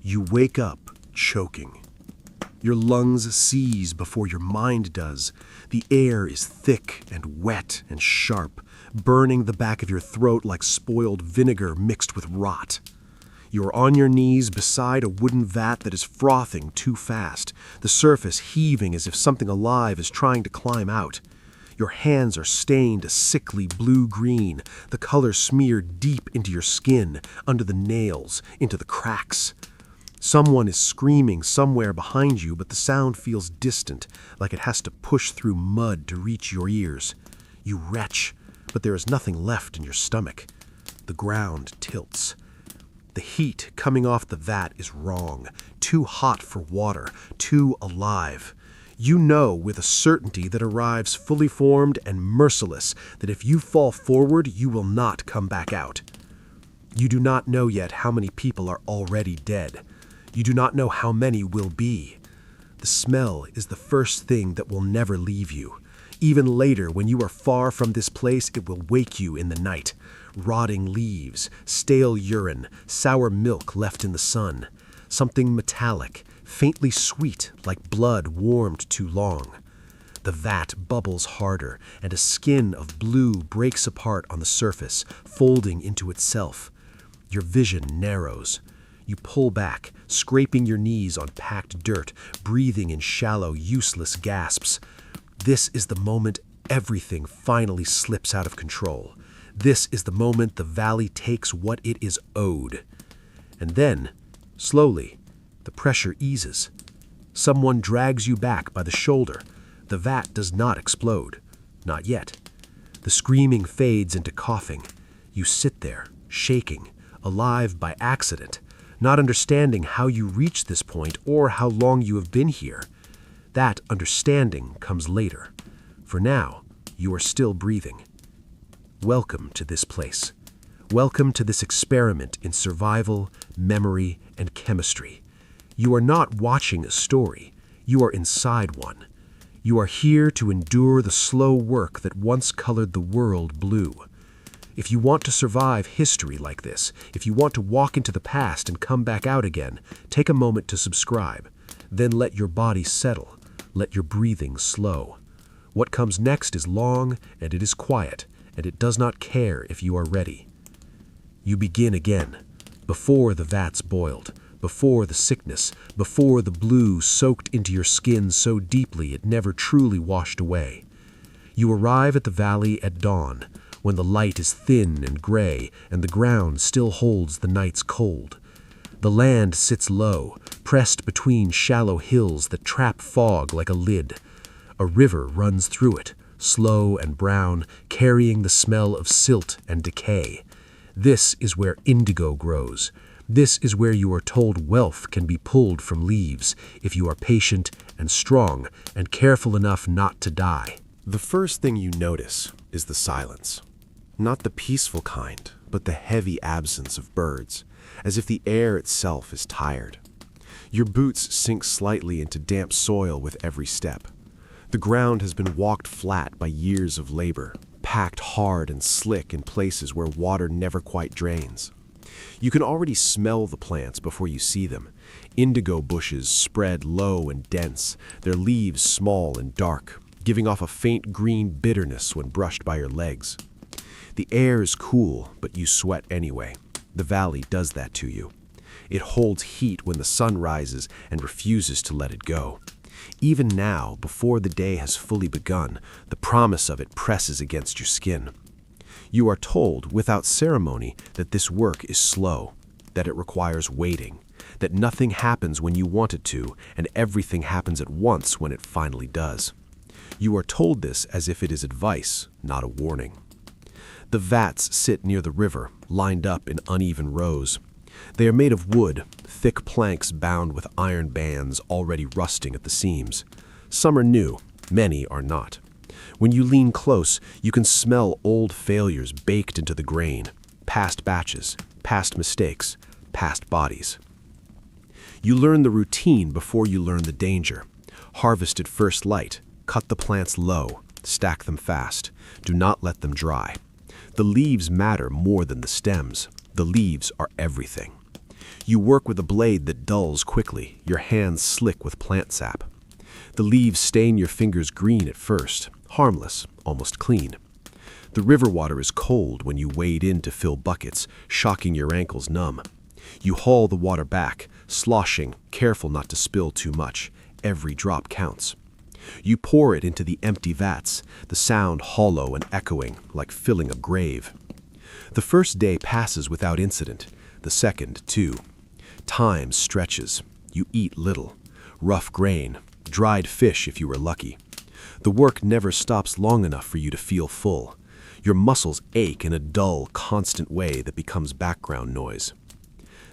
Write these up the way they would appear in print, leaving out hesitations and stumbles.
You wake up choking. Your lungs seize before your mind does. The air is thick and wet and sharp, burning the back of your throat like spoiled vinegar mixed with rot. You are on your knees beside a wooden vat that is frothing too fast, the surface heaving as if something alive is trying to climb out. Your hands are stained a sickly blue-green, the color smeared deep into your skin, under the nails, into the cracks. Someone is screaming somewhere behind you, but the sound feels distant, like it has to push through mud to reach your ears. You retch, but there is nothing left in your stomach. The ground tilts. The heat coming off the vat is wrong, too hot for water, too alive. You know with a certainty that arrives fully formed and merciless that if you fall forward, you will not come back out. You do not know yet how many people are already dead. You do not know how many will be. The smell is the first thing that will never leave you. Even later, when you are far from this place, it will wake you in the night. Rotting leaves, stale urine, sour milk left in the sun. Something metallic, faintly sweet, like blood warmed too long. The vat bubbles harder, and a skin of blue breaks apart on the surface, folding into itself. Your vision narrows. You pull back, scraping your knees on packed dirt, breathing in shallow, useless gasps. This is the moment everything finally slips out of control. This is the moment the valley takes what it is owed. And then, slowly, the pressure eases. Someone drags you back by the shoulder. The vat does not explode. Not yet. The screaming fades into coughing. You sit there, shaking, alive by accident, not understanding how you reached this point or how long you have been here. That understanding comes later. For now, you are still breathing. Welcome to this place. Welcome to this experiment in survival, memory, and chemistry. You are not watching a story. You are inside one. You are here to endure the slow work that once colored the world blue. If you want to survive history like this, if you want to walk into the past and come back out again, take a moment to subscribe. Then let your body settle. Let your breathing slow. What comes next is long, and it is quiet, and it does not care if you are ready. You begin again, before the vat's boiled, before the sickness, before the blue soaked into your skin so deeply it never truly washed away. You arrive at the valley at dawn, when the light is thin and gray and the ground still holds the night's cold. The land sits low, pressed between shallow hills that trap fog like a lid. A river runs through it, slow and brown, carrying the smell of silt and decay. This is where indigo grows. This is where you are told wealth can be pulled from leaves if you are patient and strong and careful enough not to die. The first thing you notice is the silence. Not the peaceful kind, but the heavy absence of birds, as if the air itself is tired. Your boots sink slightly into damp soil with every step. The ground has been walked flat by years of labor, packed hard and slick in places where water never quite drains. You can already smell the plants before you see them. Indigo bushes spread low and dense, their leaves small and dark, giving off a faint green bitterness when brushed by your legs. The air is cool, but you sweat anyway. The valley does that to you. It holds heat when the sun rises and refuses to let it go. Even now, before the day has fully begun, the promise of it presses against your skin. You are told, without ceremony, that this work is slow, that it requires waiting, that nothing happens when you want it to, and everything happens at once when it finally does. You are told this as if it is advice, not a warning. The vats sit near the river, lined up in uneven rows. They are made of wood, thick planks bound with iron bands already rusting at the seams. Some are new, many are not. When you lean close, you can smell old failures baked into the grain, past batches, past mistakes, past bodies. You learn the routine before you learn the danger. Harvest at first light, cut the plants low, stack them fast, do not let them dry. The leaves matter more than the stems. The leaves are everything. You work with a blade that dulls quickly, your hands slick with plant sap. The leaves stain your fingers green at first, harmless, almost clean. The river water is cold when you wade in to fill buckets, shocking your ankles numb. You haul the water back, sloshing, careful not to spill too much. Every drop counts. You pour it into the empty vats, the sound hollow and echoing, like filling a grave. The first day passes without incident, the second, too. Time stretches. You eat little. Rough grain, dried fish if you were lucky. The work never stops long enough for you to feel full. Your muscles ache in a dull, constant way that becomes background noise.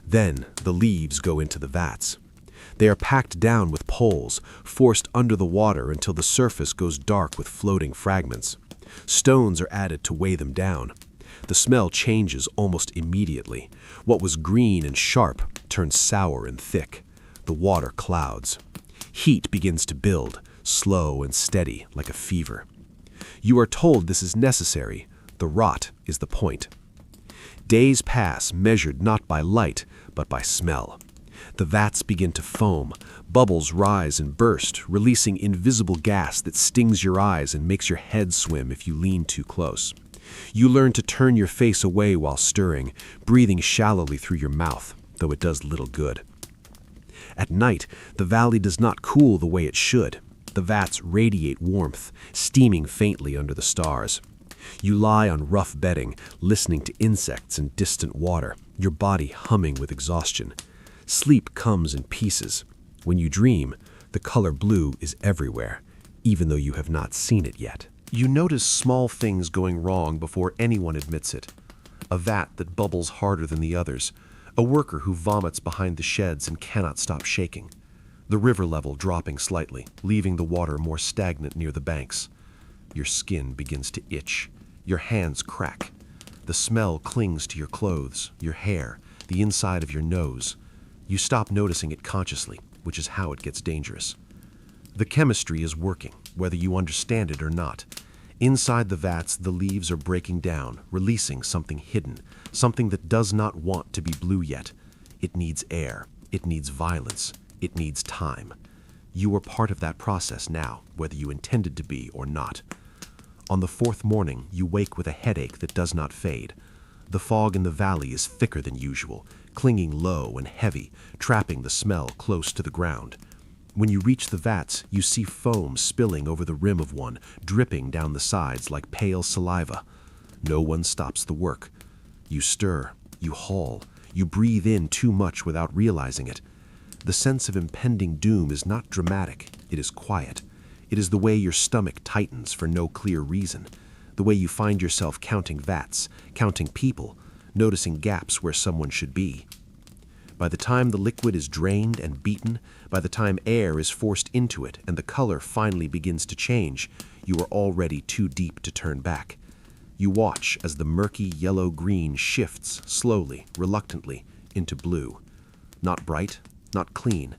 Then the leaves go into the vats. They are packed down with poles, forced under the water until the surface goes dark with floating fragments. Stones are added to weigh them down. The smell changes almost immediately. What was green and sharp turns sour and thick. The water clouds. Heat begins to build, slow and steady like a fever. You are told this is necessary. The rot is the point. Days pass, measured not by light, but by smell. The vats begin to foam. Bubbles rise and burst, releasing invisible gas that stings your eyes and makes your head swim if you lean too close. You learn to turn your face away while stirring, breathing shallowly through your mouth, though it does little good. At night, the valley does not cool the way it should. The vats radiate warmth, steaming faintly under the stars. You lie on rough bedding, listening to insects and distant water, your body humming with exhaustion. Sleep comes in pieces. When you dream, the color blue is everywhere, even though you have not seen it yet. You notice small things going wrong before anyone admits it. A vat that bubbles harder than the others, a worker who vomits behind the sheds and cannot stop shaking. The river level dropping slightly, leaving the water more stagnant near the banks. Your skin begins to itch. Your hands crack. The smell clings to your clothes, your hair, the inside of your nose. You stop noticing it consciously, which is how it gets dangerous. The chemistry is working, whether you understand it or not. Inside the vats, the leaves are breaking down, releasing something hidden, something that does not want to be blue yet. It needs air. It needs violence. It needs time. You are part of that process now, whether you intended to be or not. On the fourth morning, you wake with a headache that does not fade. The fog in the valley is thicker than usual, clinging low and heavy, trapping the smell close to the ground. When you reach the vats, you see foam spilling over the rim of one, dripping down the sides like pale saliva. No one stops the work. You stir, you haul, you breathe in too much without realizing it. The sense of impending doom is not dramatic, it is quiet. It is the way your stomach tightens for no clear reason, the way you find yourself counting vats, counting people, noticing gaps where someone should be. By the time the liquid is drained and beaten, by the time air is forced into it and the color finally begins to change, you are already too deep to turn back. You watch as the murky yellow-green shifts slowly, reluctantly, into blue. Not bright, not clean.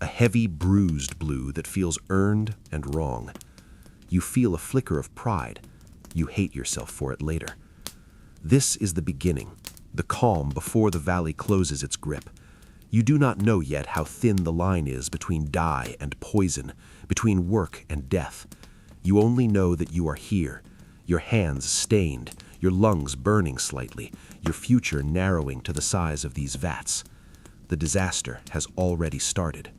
A heavy, bruised blue that feels earned and wrong. You feel a flicker of pride. You hate yourself for it later. This is the beginning, the calm before the valley closes its grip. You do not know yet how thin the line is between dye and poison, between work and death. You only know that you are here, your hands stained, your lungs burning slightly, your future narrowing to the size of these vats. The disaster has already started.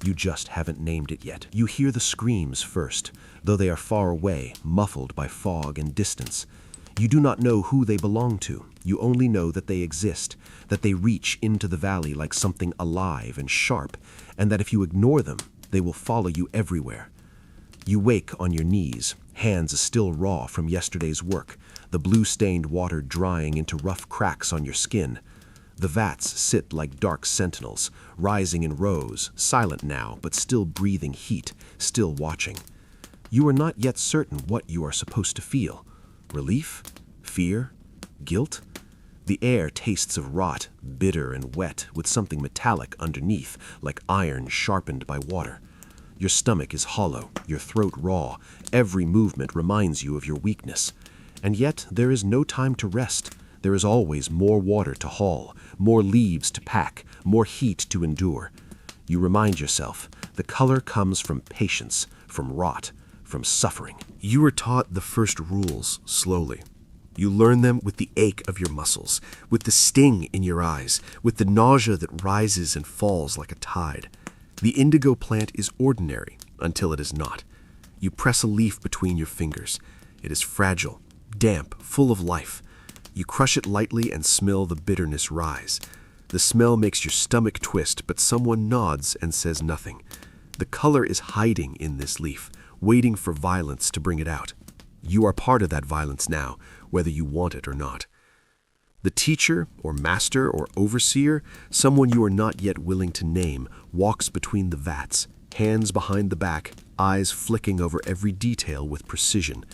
You just haven't named it yet. You hear the screams first, though they are far away, muffled by fog and distance. You do not know who they belong to. You only know that they exist, that they reach into the valley like something alive and sharp, and that if you ignore them, they will follow you everywhere. You wake on your knees, hands still raw from yesterday's work, the blue-stained water drying into rough cracks on your skin. The vats sit like dark sentinels, rising in rows, silent now, but still breathing heat, still watching. You are not yet certain what you are supposed to feel. Relief? Fear? Guilt? The air tastes of rot, bitter and wet, with something metallic underneath, like iron sharpened by water. Your stomach is hollow, your throat raw. Every movement reminds you of your weakness. And yet there is no time to rest. There is always more water to haul, more leaves to pack, more heat to endure. You remind yourself, the color comes from patience, from rot, from suffering. You are taught the first rules slowly. You learn them with the ache of your muscles, with the sting in your eyes, with the nausea that rises and falls like a tide. The indigo plant is ordinary until it is not. You press a leaf between your fingers. It is fragile, damp, full of life. You crush it lightly and smell the bitterness rise. The smell makes your stomach twist, but someone nods and says nothing. The color is hiding in this leaf, waiting for violence to bring it out. You are part of that violence now, whether you want it or not. The teacher or master or overseer, someone you are not yet willing to name, walks between the vats, hands behind the back, eyes flicking over every detail with precision.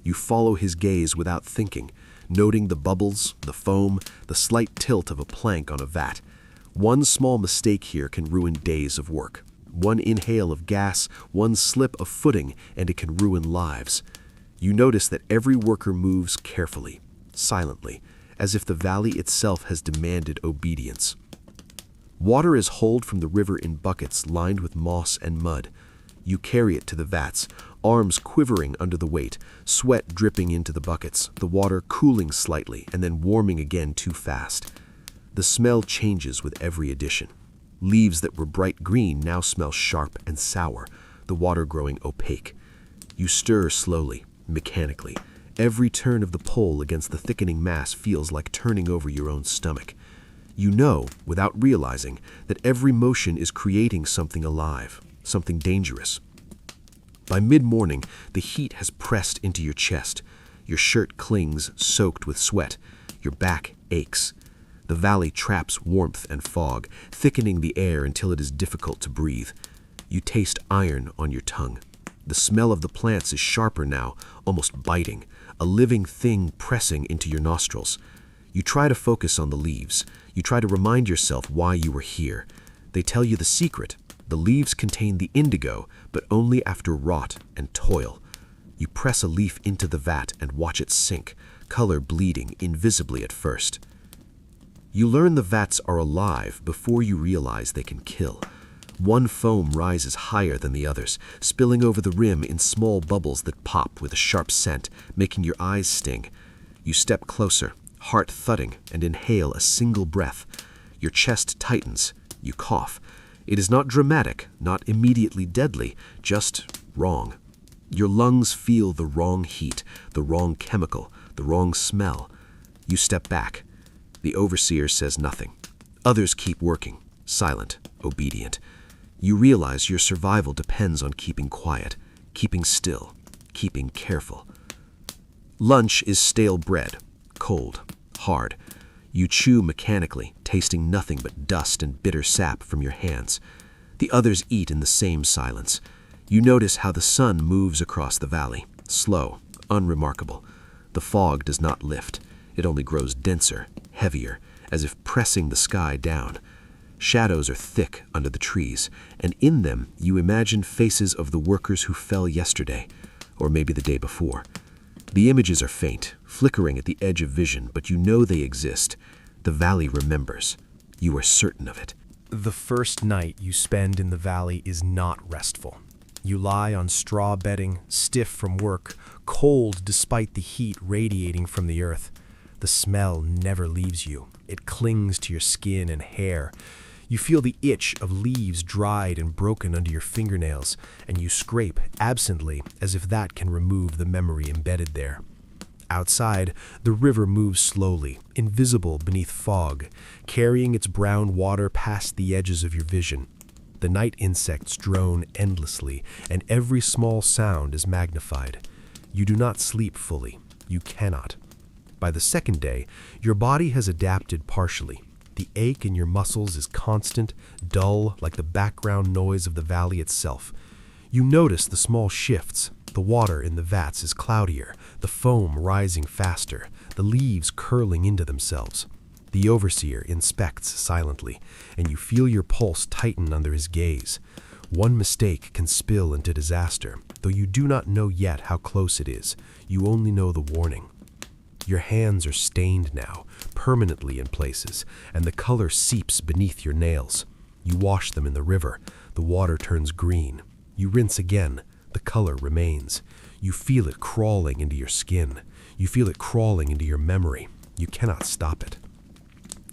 You follow his gaze without thinking, noting the bubbles, the foam, the slight tilt of a plank on a vat. One small mistake here can ruin days of work. One inhale of gas, one slip of footing, and it can ruin lives. You notice that every worker moves carefully, silently, as if the valley itself has demanded obedience. Water is hauled from the river in buckets lined with moss and mud. You carry it to the vats, arms quivering under the weight, sweat dripping into the buckets, the water cooling slightly and then warming again too fast. The smell changes with every addition. Leaves that were bright green now smell sharp and sour, the water growing opaque. You stir slowly, mechanically. Every turn of the pole against the thickening mass feels like turning over your own stomach. You know, without realizing, that every motion is creating something alive, something dangerous. By mid-morning, the heat has pressed into your chest. Your shirt clings, soaked with sweat. Your back aches. The valley traps warmth and fog, thickening the air until it is difficult to breathe. You taste iron on your tongue. The smell of the plants is sharper now, almost biting, a living thing pressing into your nostrils. You try to focus on the leaves. You try to remind yourself why you were here. They tell you the secret. The leaves contain the indigo, but only after rot and toil. You press a leaf into the vat and watch it sink, color bleeding invisibly at first. You learn the vats are alive before you realize they can kill. One foam rises higher than the others, spilling over the rim in small bubbles that pop with a sharp scent, making your eyes sting. You step closer, heart thudding, and inhale a single breath. Your chest tightens. You cough. It is not dramatic, not immediately deadly, just wrong. Your lungs feel the wrong heat, the wrong chemical, the wrong smell. You step back. The overseer says nothing. Others keep working, silent, obedient. You realize your survival depends on keeping quiet, keeping still, keeping careful. Lunch is stale bread, cold, hard. You chew mechanically, tasting nothing but dust and bitter sap from your hands. The others eat in the same silence. You notice how the sun moves across the valley, slow, unremarkable. The fog does not lift. It only grows denser, heavier, as if pressing the sky down. Shadows are thick under the trees, and in them you imagine faces of the workers who fell yesterday, or maybe the day before. The images are faint, flickering at the edge of vision, but you know they exist. The valley remembers. You are certain of it. The first night you spend in the valley is not restful. You lie on straw bedding, stiff from work, cold despite the heat radiating from the earth. The smell never leaves you. It clings to your skin and hair. You feel the itch of leaves dried and broken under your fingernails, and you scrape absently as if that can remove the memory embedded there. Outside, the river moves slowly, invisible beneath fog, carrying its brown water past the edges of your vision. The night insects drone endlessly, and every small sound is magnified. You do not sleep fully. You cannot. By the second day, your body has adapted partially. The ache in your muscles is constant, dull, like the background noise of the valley itself. You notice the small shifts. The water in the vats is cloudier, the foam rising faster, the leaves curling into themselves. The overseer inspects silently, and you feel your pulse tighten under his gaze. One mistake can spill into disaster, though you do not know yet how close it is. You only know the warning. Your hands are stained now, permanently in places, and the color seeps beneath your nails. You wash them in the river. The water turns green. You rinse again. The color remains. You feel it crawling into your skin. You feel it crawling into your memory. You cannot stop it.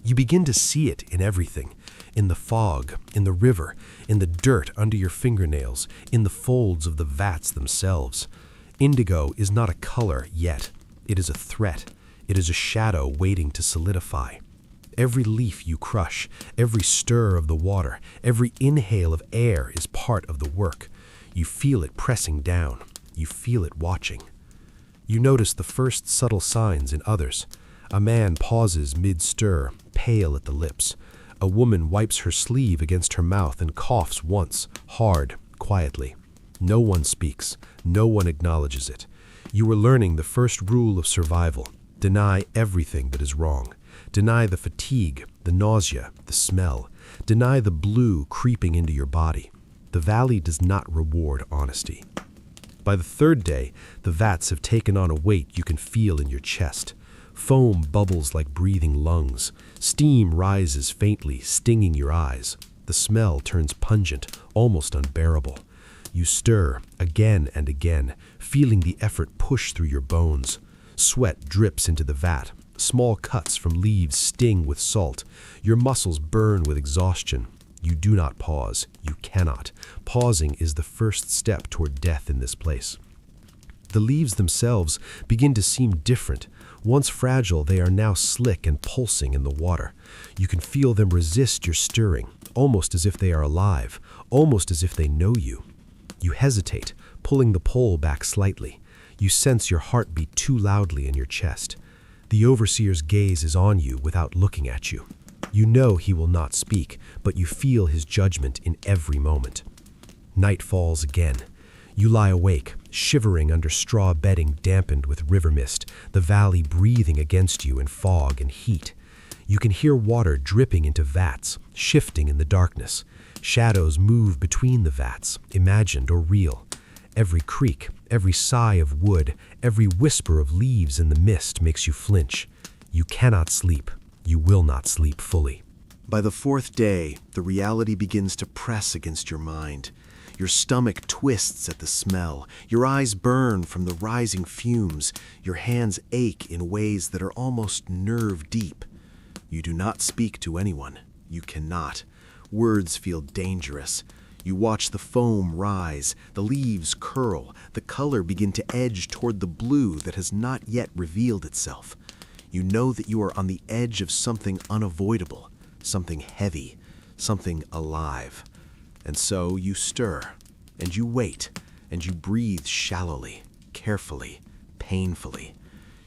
You begin to see it in everything, in the fog, in the river, in the dirt under your fingernails, in the folds of the vats themselves. Indigo is not a color yet. It is a threat. It is a shadow waiting to solidify. Every leaf you crush, every stir of the water, every inhale of air is part of the work. You feel it pressing down. You feel it watching. You notice the first subtle signs in others. A man pauses mid-stir, pale at the lips. A woman wipes her sleeve against her mouth and coughs once, hard, quietly. No one speaks. No one acknowledges it. You are learning the first rule of survival. Deny everything that is wrong. Deny the fatigue, the nausea, the smell. Deny the blue creeping into your body. The valley does not reward honesty. By the third day, the vats have taken on a weight you can feel in your chest. Foam bubbles like breathing lungs. Steam rises faintly, stinging your eyes. The smell turns pungent, almost unbearable. You stir again and again, feeling the effort push through your bones. Sweat drips into the vat. Small cuts from leaves sting with salt. Your muscles burn with exhaustion. You do not pause. You cannot. Pausing is the first step toward death in this place. The leaves themselves begin to seem different. Once fragile, they are now slick and pulsing in the water. You can feel them resist your stirring, almost as if they are alive, almost as if they know you. You hesitate, pulling the pole back slightly. You sense your heart beat too loudly in your chest. The overseer's gaze is on you without looking at you. You know he will not speak, but you feel his judgment in every moment. Night falls again. You lie awake, shivering under straw bedding dampened with river mist, the valley breathing against you in fog and heat. You can hear water dripping into vats, shifting in the darkness. Shadows move between the vats, imagined or real. Every creak, every sigh of wood, every whisper of leaves in the mist makes you flinch. You cannot sleep. You will not sleep fully. By the fourth day, the reality begins to press against your mind. Your stomach twists at the smell. Your eyes burn from the rising fumes. Your hands ache in ways that are almost nerve deep. You do not speak to anyone. You cannot. Words feel dangerous. You watch the foam rise, the leaves curl, the color begin to edge toward the blue that has not yet revealed itself. You know that you are on the edge of something unavoidable, something heavy, something alive. And so you stir, and you wait, and you breathe shallowly, carefully, painfully.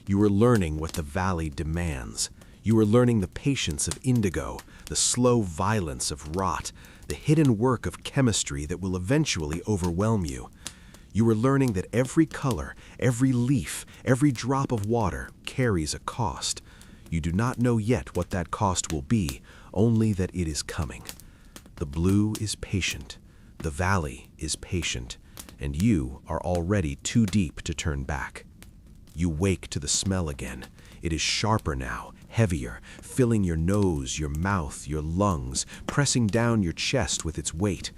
You are learning what the valley demands. You are learning the patience of indigo, the slow violence of rot, the hidden work of chemistry that will eventually overwhelm you. You are learning that every color, every leaf, every drop of water carries a cost. You do not know yet what that cost will be, only that it is coming. The blue is patient, the valley is patient, and you are already too deep to turn back. You wake to the smell again. It is sharper now, heavier, filling your nose, your mouth, your lungs, pressing down your chest with its weight.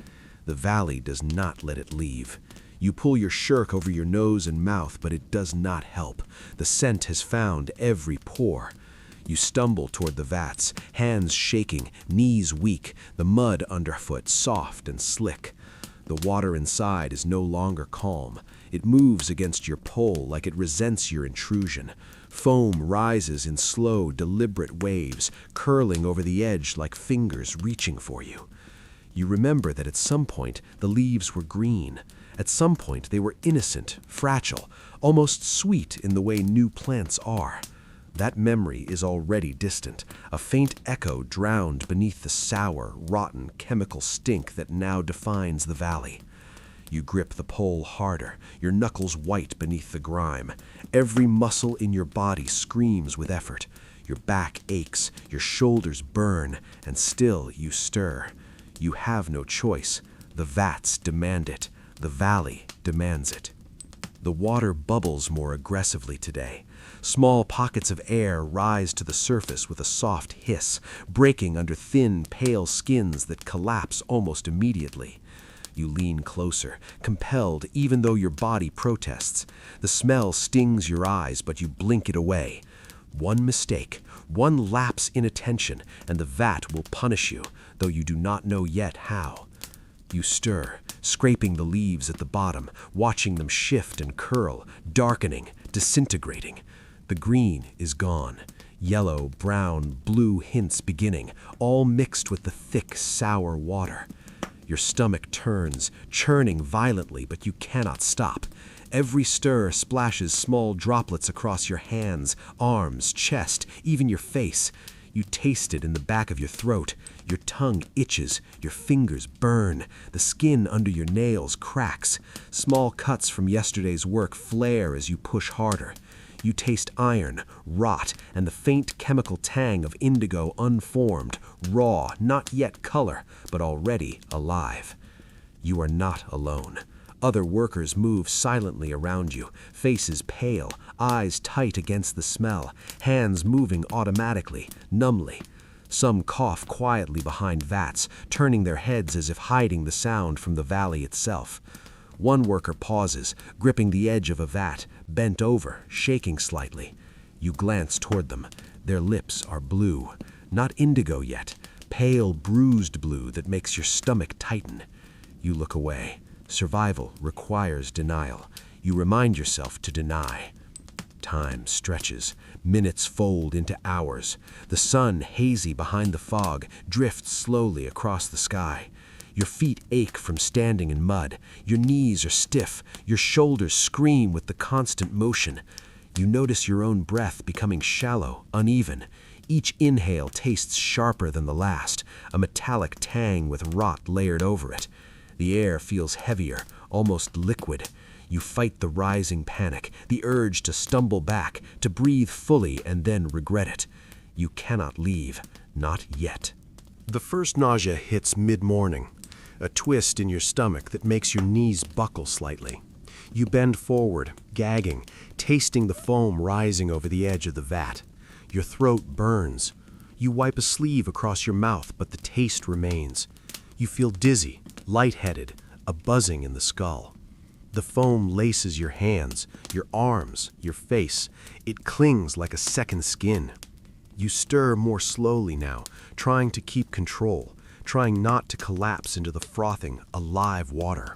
The valley does not let it leave. You pull your shirt over your nose and mouth, but it does not help. The scent has found every pore. You stumble toward the vats, hands shaking, knees weak, the mud underfoot soft and slick. The water inside is no longer calm. It moves against your pole like it resents your intrusion. Foam rises in slow, deliberate waves, curling over the edge like fingers reaching for you. You remember that at some point the leaves were green. At some point they were innocent, fragile, almost sweet in the way new plants are. That memory is already distant, a faint echo drowned beneath the sour, rotten chemical stink that now defines the valley. You grip the pole harder, your knuckles white beneath the grime. Every muscle in your body screams with effort. Your back aches, your shoulders burn, and still you stir. You have no choice. The vats demand it. The valley demands it. The water bubbles more aggressively today. Small pockets of air rise to the surface with a soft hiss, breaking under thin, pale skins that collapse almost immediately. You lean closer, compelled even though your body protests. The smell stings your eyes, but you blink it away. One mistake, one lapse in attention, and the vat will punish you, though you do not know yet how. You stir, scraping the leaves at the bottom, watching them shift and curl, darkening, disintegrating. The green is gone. Yellow, brown, blue hints beginning, all mixed with the thick, sour water. Your stomach turns, churning violently, but you cannot stop. Every stir splashes small droplets across your hands, arms, chest, even your face. You taste it in the back of your throat. Your tongue itches, your fingers burn, the skin under your nails cracks. Small cuts from yesterday's work flare as you push harder. You taste iron, rot, and the faint chemical tang of indigo unformed, raw, not yet color, but already alive. You are not alone. Other workers move silently around you, faces pale, eyes tight against the smell, hands moving automatically, numbly. Some cough quietly behind vats, turning their heads as if hiding the sound from the valley itself. One worker pauses, gripping the edge of a vat, bent over, shaking slightly. You glance toward them. Their lips are blue, not indigo yet, pale, bruised blue that makes your stomach tighten. You look away. Survival requires denial. You remind yourself to deny. Time stretches. Minutes fold into hours. The sun, hazy behind the fog, drifts slowly across the sky. Your feet ache from standing in mud. Your knees are stiff. Your shoulders scream with the constant motion. You notice your own breath becoming shallow, uneven. Each inhale tastes sharper than the last, a metallic tang with rot layered over it. The air feels heavier, almost liquid. You fight the rising panic, the urge to stumble back, to breathe fully and then regret it. You cannot leave, not yet. The first nausea hits mid-morning, a twist in your stomach that makes your knees buckle slightly. You bend forward, gagging, tasting the foam rising over the edge of the vat. Your throat burns. You wipe a sleeve across your mouth, but the taste remains. You feel dizzy, lightheaded, a buzzing in the skull. The foam laces your hands, your arms, your face. It clings like a second skin. You stir more slowly now, trying to keep control, trying not to collapse into the frothing, alive water.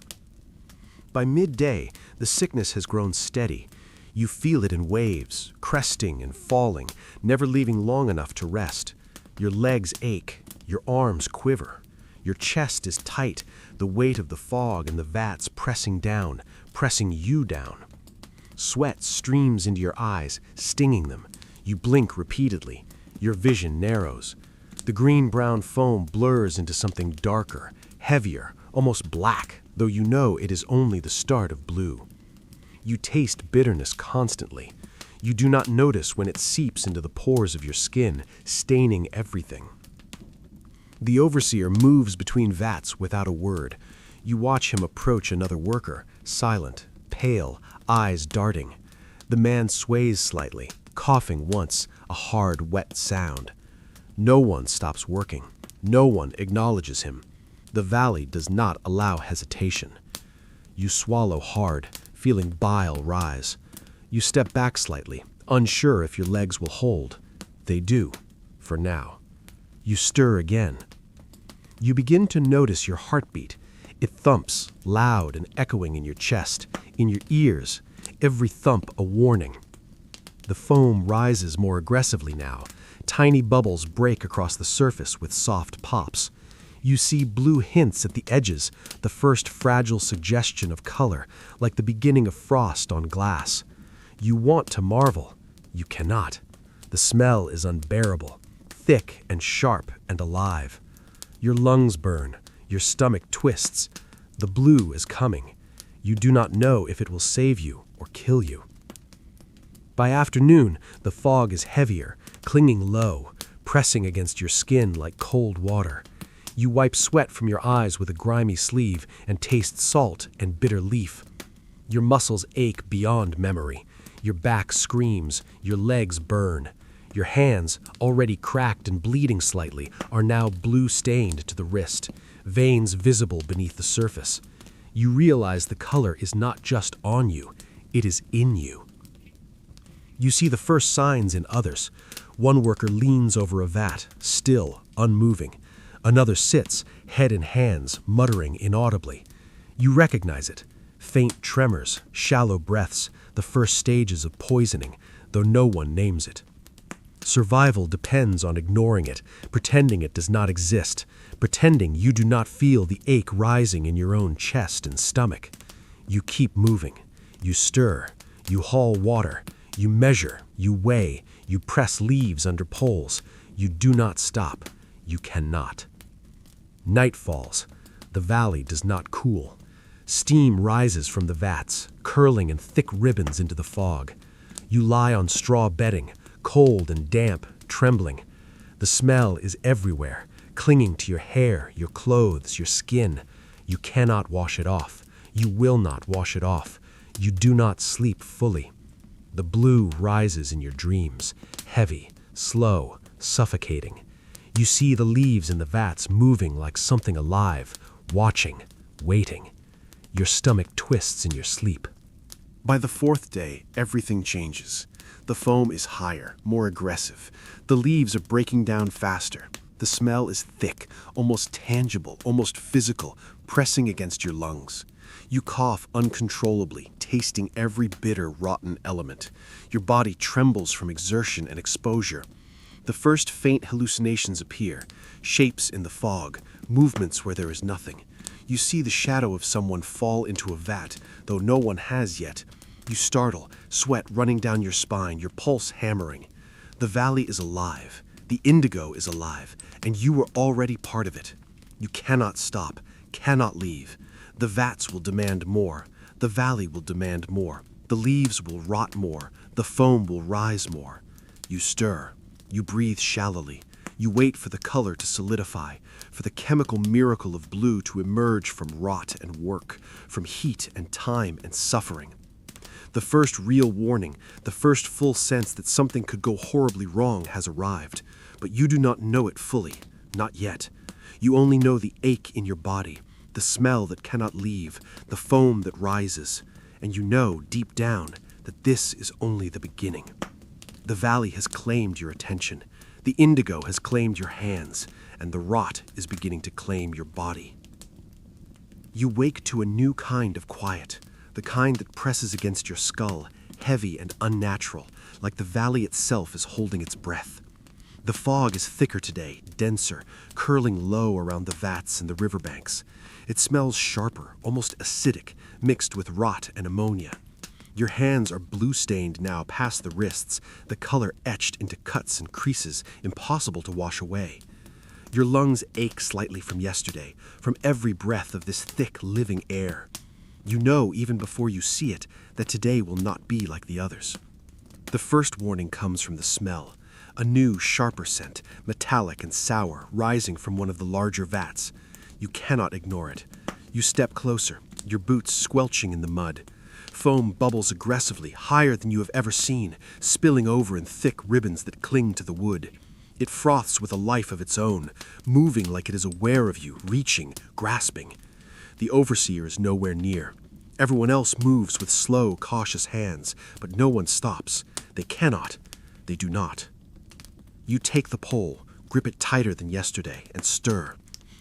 By midday, the sickness has grown steady. You feel it in waves, cresting and falling, never leaving long enough to rest. Your legs ache, your arms quiver. Your chest is tight, the weight of the fog and the vats pressing down, pressing you down. Sweat streams into your eyes, stinging them. You blink repeatedly. Your vision narrows. The green-brown foam blurs into something darker, heavier, almost black, though you know it is only the start of blue. You taste bitterness constantly. You do not notice when it seeps into the pores of your skin, staining everything. The overseer moves between vats without a word. You watch him approach another worker, silent, pale, eyes darting. The man sways slightly, coughing once, a hard, wet sound. No one stops working. No one acknowledges him. The valley does not allow hesitation. You swallow hard, feeling bile rise. You step back slightly, unsure if your legs will hold. They do, for now. You stir again. You begin to notice your heartbeat. It thumps, loud and echoing in your chest, in your ears, every thump a warning. The foam rises more aggressively now. Tiny bubbles break across the surface with soft pops. You see blue hints at the edges, the first fragile suggestion of color, like the beginning of frost on glass. You want to marvel. You cannot. The smell is unbearable, thick and sharp and alive. Your lungs burn. Your stomach twists. The blue is coming. You do not know if it will save you or kill you. By afternoon, the fog is heavier, clinging low, pressing against your skin like cold water. You wipe sweat from your eyes with a grimy sleeve and taste salt and bitter leaf. Your muscles ache beyond memory. Your back screams, your legs burn. Your hands, already cracked and bleeding slightly, are now blue-stained to the wrist, veins visible beneath the surface. You realize the color is not just on you, it is in you. You see the first signs in others. One worker leans over a vat, still, unmoving. Another sits, head in hands, muttering inaudibly. You recognize it. Faint tremors, shallow breaths, the first stages of poisoning, though no one names it. Survival depends on ignoring it, pretending it does not exist, pretending you do not feel the ache rising in your own chest and stomach. You keep moving. You stir. You haul water. You measure. You weigh. You press leaves under poles. You do not stop. You cannot. Night falls. The valley does not cool. Steam rises from the vats, curling in thick ribbons into the fog. You lie on straw bedding, cold and damp, trembling. The smell is everywhere, clinging to your hair, your clothes, your skin. You cannot wash it off. You will not wash it off. You do not sleep fully. The blue rises in your dreams, heavy, slow, suffocating. You see the leaves in the vats moving like something alive, watching, waiting. Your stomach twists in your sleep. By the fourth day, everything changes. The foam is higher, more aggressive. The leaves are breaking down faster. The smell is thick, almost tangible, almost physical, pressing against your lungs. You cough uncontrollably, tasting every bitter, rotten element. Your body trembles from exertion and exposure. The first faint hallucinations appear, shapes in the fog, movements where there is nothing. You see the shadow of someone fall into a vat, though no one has yet. You startle, sweat running down your spine, your pulse hammering. The valley is alive. The indigo is alive, and you are already part of it. You cannot stop, cannot leave. The vats will demand more. The valley will demand more. The leaves will rot more. The foam will rise more. You stir. You breathe shallowly. You wait for the color to solidify, for the chemical miracle of blue to emerge from rot and work, from heat and time and suffering. The first real warning, the first full sense that something could go horribly wrong has arrived, but you do not know it fully, not yet. You only know the ache in your body, the smell that cannot leave, the foam that rises, and you know deep down that this is only the beginning. The valley has claimed your attention. The indigo has claimed your hands, and the rot is beginning to claim your body. You wake to a new kind of quiet, the kind that presses against your skull, heavy and unnatural, like the valley itself is holding its breath. The fog is thicker today, denser, curling low around the vats and the riverbanks. It smells sharper, almost acidic, mixed with rot and ammonia. Your hands are blue-stained now past the wrists, the color etched into cuts and creases, impossible to wash away. Your lungs ache slightly from yesterday, from every breath of this thick, living air. You know, even before you see it, that today will not be like the others. The first warning comes from the smell, a new, sharper scent, metallic and sour, rising from one of the larger vats. You cannot ignore it. You step closer, your boots squelching in the mud. Foam bubbles aggressively, higher than you have ever seen, spilling over in thick ribbons that cling to the wood. It froths with a life of its own, moving like it is aware of you, reaching, grasping. The overseer is nowhere near. Everyone else moves with slow, cautious hands, but no one stops. They cannot. They do not. You take the pole, grip it tighter than yesterday, and stir.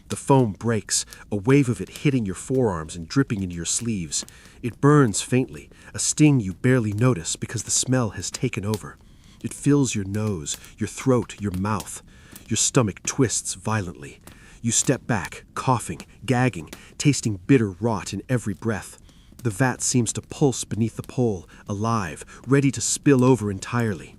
The foam breaks, a wave of it hitting your forearms and dripping into your sleeves. It burns faintly, a sting you barely notice because the smell has taken over. It fills your nose, your throat, your mouth. Your stomach twists violently. You step back, coughing, gagging, tasting bitter rot in every breath. The vat seems to pulse beneath the pole, alive, ready to spill over entirely.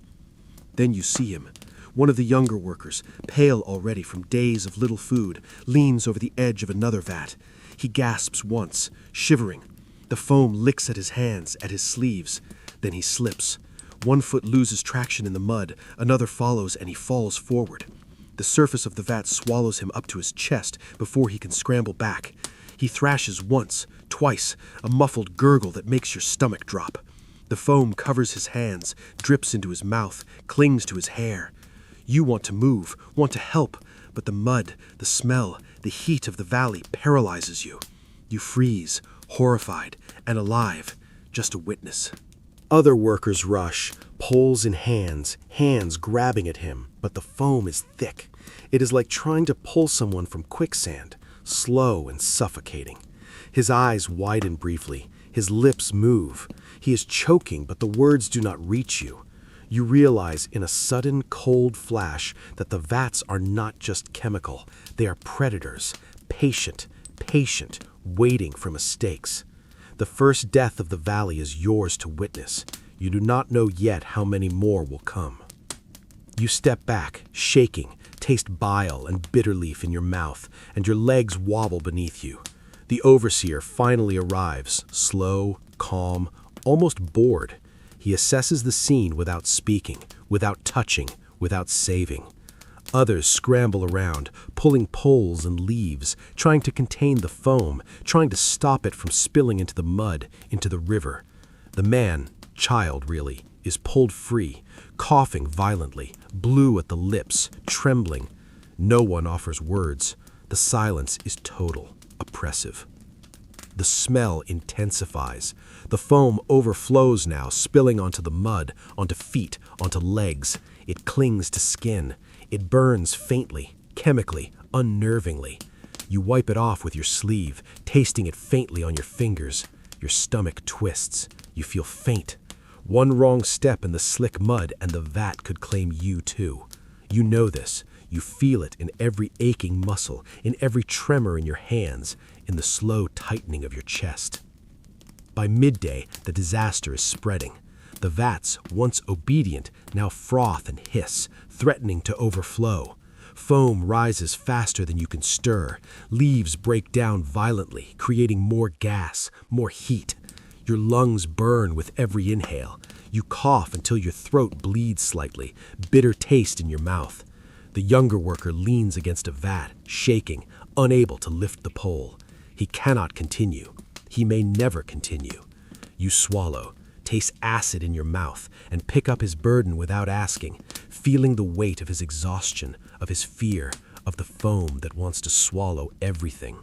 Then you see him. One of the younger workers, pale already from days of little food, leans over the edge of another vat. He gasps once, shivering. The foam licks at his hands, at his sleeves. Then he slips. One foot loses traction in the mud, another follows, and he falls forward. The surface of the vat swallows him up to his chest before he can scramble back. He thrashes once, Twice, a muffled gurgle that makes your stomach drop. The foam covers his hands, drips into his mouth, clings to his hair. You want to move, want to help, but the mud, the smell, the heat of the valley paralyzes you. You freeze, horrified and alive, just a witness. Other workers rush, poles in hands, hands grabbing at him, but the foam is thick. It is like trying to pull someone from quicksand, slow and suffocating. His eyes widen briefly, his lips move. He is choking, but the words do not reach you. You realize in a sudden cold flash that the vats are not just chemical, they are predators, patient, waiting for mistakes. The first death of the valley is yours to witness. You do not know yet how many more will come. You step back, shaking, taste bile and bitter leaf in your mouth, and your legs wobble beneath you. The overseer finally arrives, slow, calm, almost bored. He assesses the scene without speaking, without touching, without saving. Others scramble around, pulling poles and leaves, trying to contain the foam, trying to stop it from spilling into the mud, into the river. The man, child really, is pulled free, coughing violently, blue at the lips, trembling. No one offers words. The silence is total, oppressive. The smell intensifies. The foam overflows now, spilling onto the mud, onto feet, onto legs. It clings to skin. It burns faintly, chemically, unnervingly. You wipe it off with your sleeve, tasting it faintly on your fingers. Your stomach twists. You feel faint. One wrong step in the slick mud and the vat could claim you too. You know this. You feel it in every aching muscle, in every tremor in your hands, in the slow tightening of your chest. By midday, the disaster is spreading. The vats, once obedient, now froth and hiss, threatening to overflow. Foam rises faster than you can stir. Leaves break down violently, creating more gas, more heat. Your lungs burn with every inhale. You cough until your throat bleeds slightly, bitter taste in your mouth. The younger worker leans against a vat, shaking, unable to lift the pole. He cannot continue. He may never continue. You swallow, taste acid in your mouth, and pick up his burden without asking, feeling the weight of his exhaustion, of his fear, of the foam that wants to swallow everything.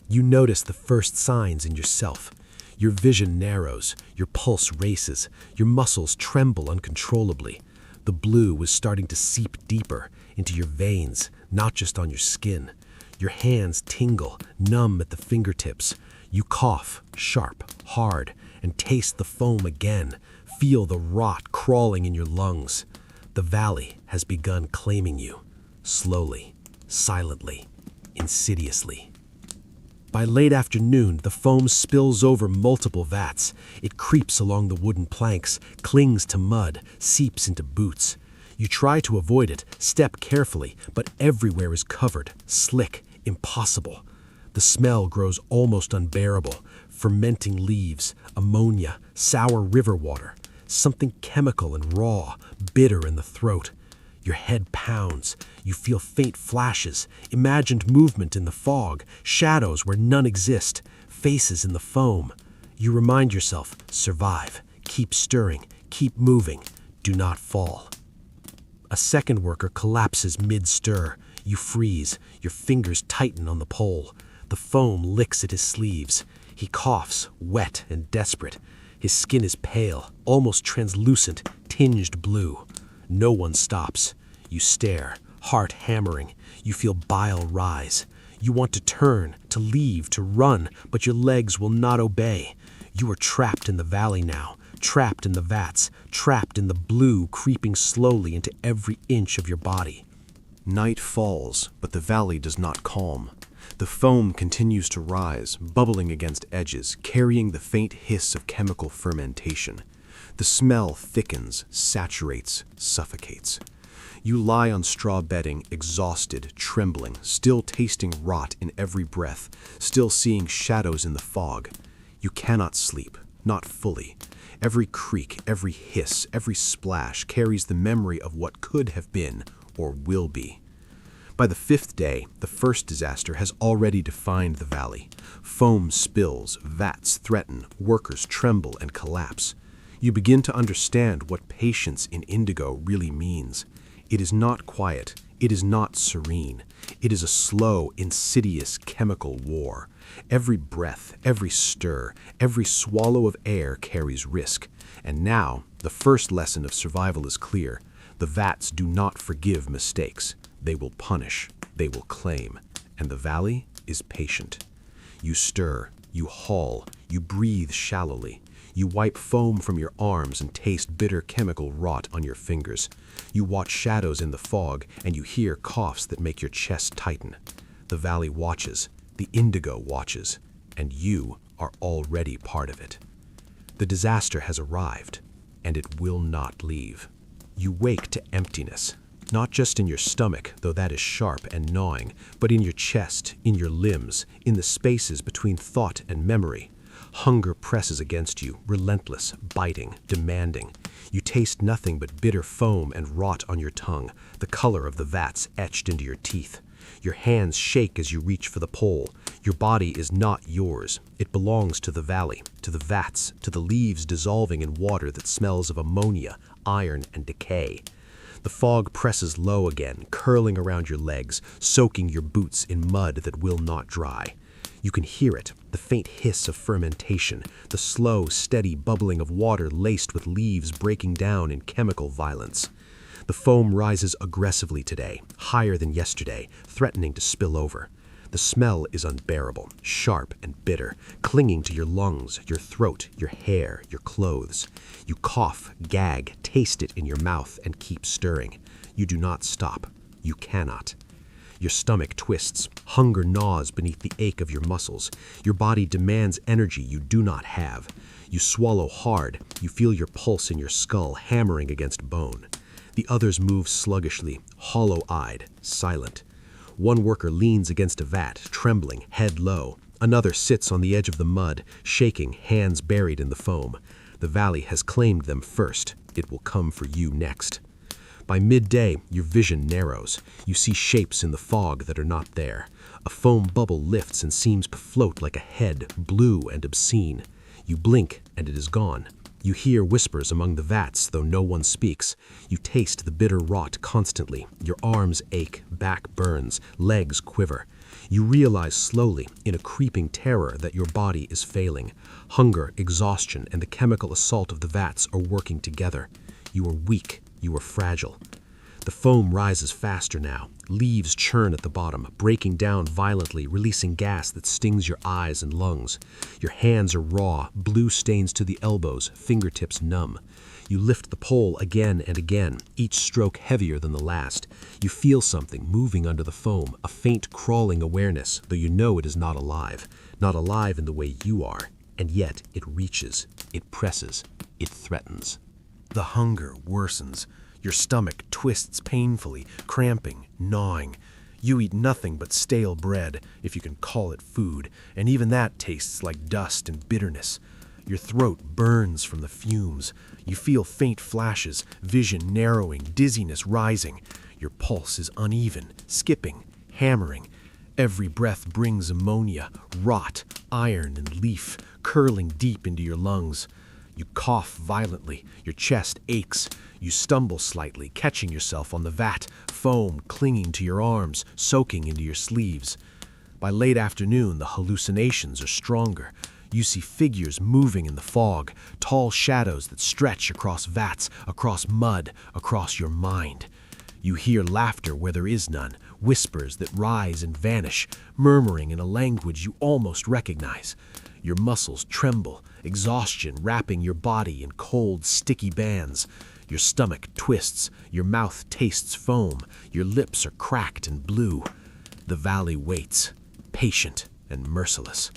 You notice the first signs in yourself. Your vision narrows, your pulse races, your muscles tremble uncontrollably. The blue was starting to seep deeper into your veins, not just on your skin. Your hands tingle, numb at the fingertips. You cough, sharp, hard, and taste the foam again. Feel the rot crawling in your lungs. The valley has begun claiming you, slowly, silently, insidiously. By late afternoon, the foam spills over multiple vats. It creeps along the wooden planks, clings to mud, seeps into boots. You try to avoid it, step carefully, but everywhere is covered, slick, impossible. The smell grows almost unbearable. Fermenting leaves, ammonia, sour river water, something chemical and raw, bitter in the throat. Your head pounds. You feel faint flashes, imagined movement in the fog, shadows where none exist, faces in the foam. You remind yourself, survive, keep stirring, keep moving, do not fall. A second worker collapses mid-stir. You freeze, your fingers tighten on the pole. The foam licks at his sleeves. He coughs, wet and desperate. His skin is pale, almost translucent, tinged blue. No one stops. You stare, heart hammering. You feel bile rise. You want to turn, to leave, to run, but your legs will not obey. You are trapped in the valley now, trapped in the vats, trapped in the blue creeping slowly into every inch of your body. Night falls, but the valley does not calm. The foam continues to rise, bubbling against edges, carrying the faint hiss of chemical fermentation. The smell thickens, saturates, suffocates. You lie on straw bedding, exhausted, trembling, still tasting rot in every breath, still seeing shadows in the fog. You cannot sleep, not fully. Every creak, every hiss, every splash carries the memory of what could have been or will be. By the 5th day, the first disaster has already defined the valley. Foam spills, vats threaten, workers tremble and collapse. You begin to understand what patience in indigo really means. It is not quiet. It is not serene. It is a slow, insidious chemical war. Every breath, every stir, every swallow of air carries risk. And now, the first lesson of survival is clear. The vats do not forgive mistakes. They will punish. They will claim. And the valley is patient. You stir. You haul. You breathe shallowly. You wipe foam from your arms and taste bitter chemical rot on your fingers. You watch shadows in the fog, and you hear coughs that make your chest tighten. The valley watches, the indigo watches, and you are already part of it. The disaster has arrived, and it will not leave. You wake to emptiness, not just in your stomach, though that is sharp and gnawing, but in your chest, in your limbs, in the spaces between thought and memory. Hunger presses against you, relentless, biting, demanding. You taste nothing but bitter foam and rot on your tongue, the color of the vats etched into your teeth. Your hands shake as you reach for the pole. Your body is not yours. It belongs to the valley, to the vats, to the leaves dissolving in water that smells of ammonia, iron, and decay. The fog presses low again, curling around your legs, soaking your boots in mud that will not dry. You can hear it, the faint hiss of fermentation, the slow, steady bubbling of water laced with leaves breaking down in chemical violence. The foam rises aggressively today, higher than yesterday, threatening to spill over. The smell is unbearable, sharp and bitter, clinging to your lungs, your throat, your hair, your clothes. You cough, gag, taste it in your mouth, and keep stirring. You do not stop. You cannot. Your stomach twists. Hunger gnaws beneath the ache of your muscles. Your body demands energy you do not have. You swallow hard. You feel your pulse in your skull hammering against bone. The others move sluggishly, hollow-eyed, silent. One worker leans against a vat, trembling, head low. Another sits on the edge of the mud, shaking, hands buried in the foam. The valley has claimed them first. It will come for you next. By midday, your vision narrows. You see shapes in the fog that are not there. A foam bubble lifts and seems to float like a head, blue and obscene. You blink, and it is gone. You hear whispers among the vats, though no one speaks. You taste the bitter rot constantly. Your arms ache, back burns, legs quiver. You realize slowly, in a creeping terror, that your body is failing. Hunger, exhaustion, and the chemical assault of the vats are working together. You are weak. You are fragile. The foam rises faster now. Leaves churn at the bottom, breaking down violently, releasing gas that stings your eyes and lungs. Your hands are raw, blue stains to the elbows, fingertips numb. You lift the pole again and again, each stroke heavier than the last. You feel something moving under the foam, a faint crawling awareness, though you know it is not alive in the way you are. And yet it reaches, it presses, it threatens. The hunger worsens. Your stomach twists painfully, cramping, gnawing. You eat nothing but stale bread, if you can call it food, and even that tastes like dust and bitterness. Your throat burns from the fumes. You feel faint flashes, vision narrowing, dizziness rising. Your pulse is uneven, skipping, hammering. Every breath brings ammonia, rot, iron, and leaf, curling deep into your lungs. You cough violently, your chest aches. You stumble slightly, catching yourself on the vat, foam clinging to your arms, soaking into your sleeves. By late afternoon, the hallucinations are stronger. You see figures moving in the fog, tall shadows that stretch across vats, across mud, across your mind. You hear laughter where there is none, whispers that rise and vanish, murmuring in a language you almost recognize. Your muscles tremble, exhaustion wrapping your body in cold, sticky bands. Your stomach twists, your mouth tastes foam, your lips are cracked and blue. The valley waits, patient and merciless.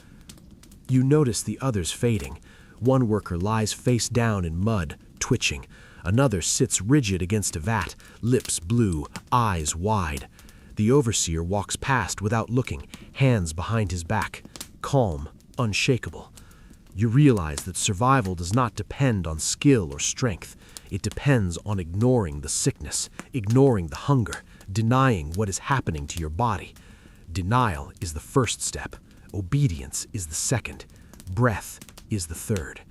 You notice the others fading. One worker lies face down in mud, twitching. Another sits rigid against a vat, lips blue, eyes wide. The overseer walks past without looking, hands behind his back, calm, unshakable. You realize that survival does not depend on skill or strength. It depends on ignoring the sickness, ignoring the hunger, denying what is happening to your body. Denial is the first step. Obedience is the second. Breath is the third.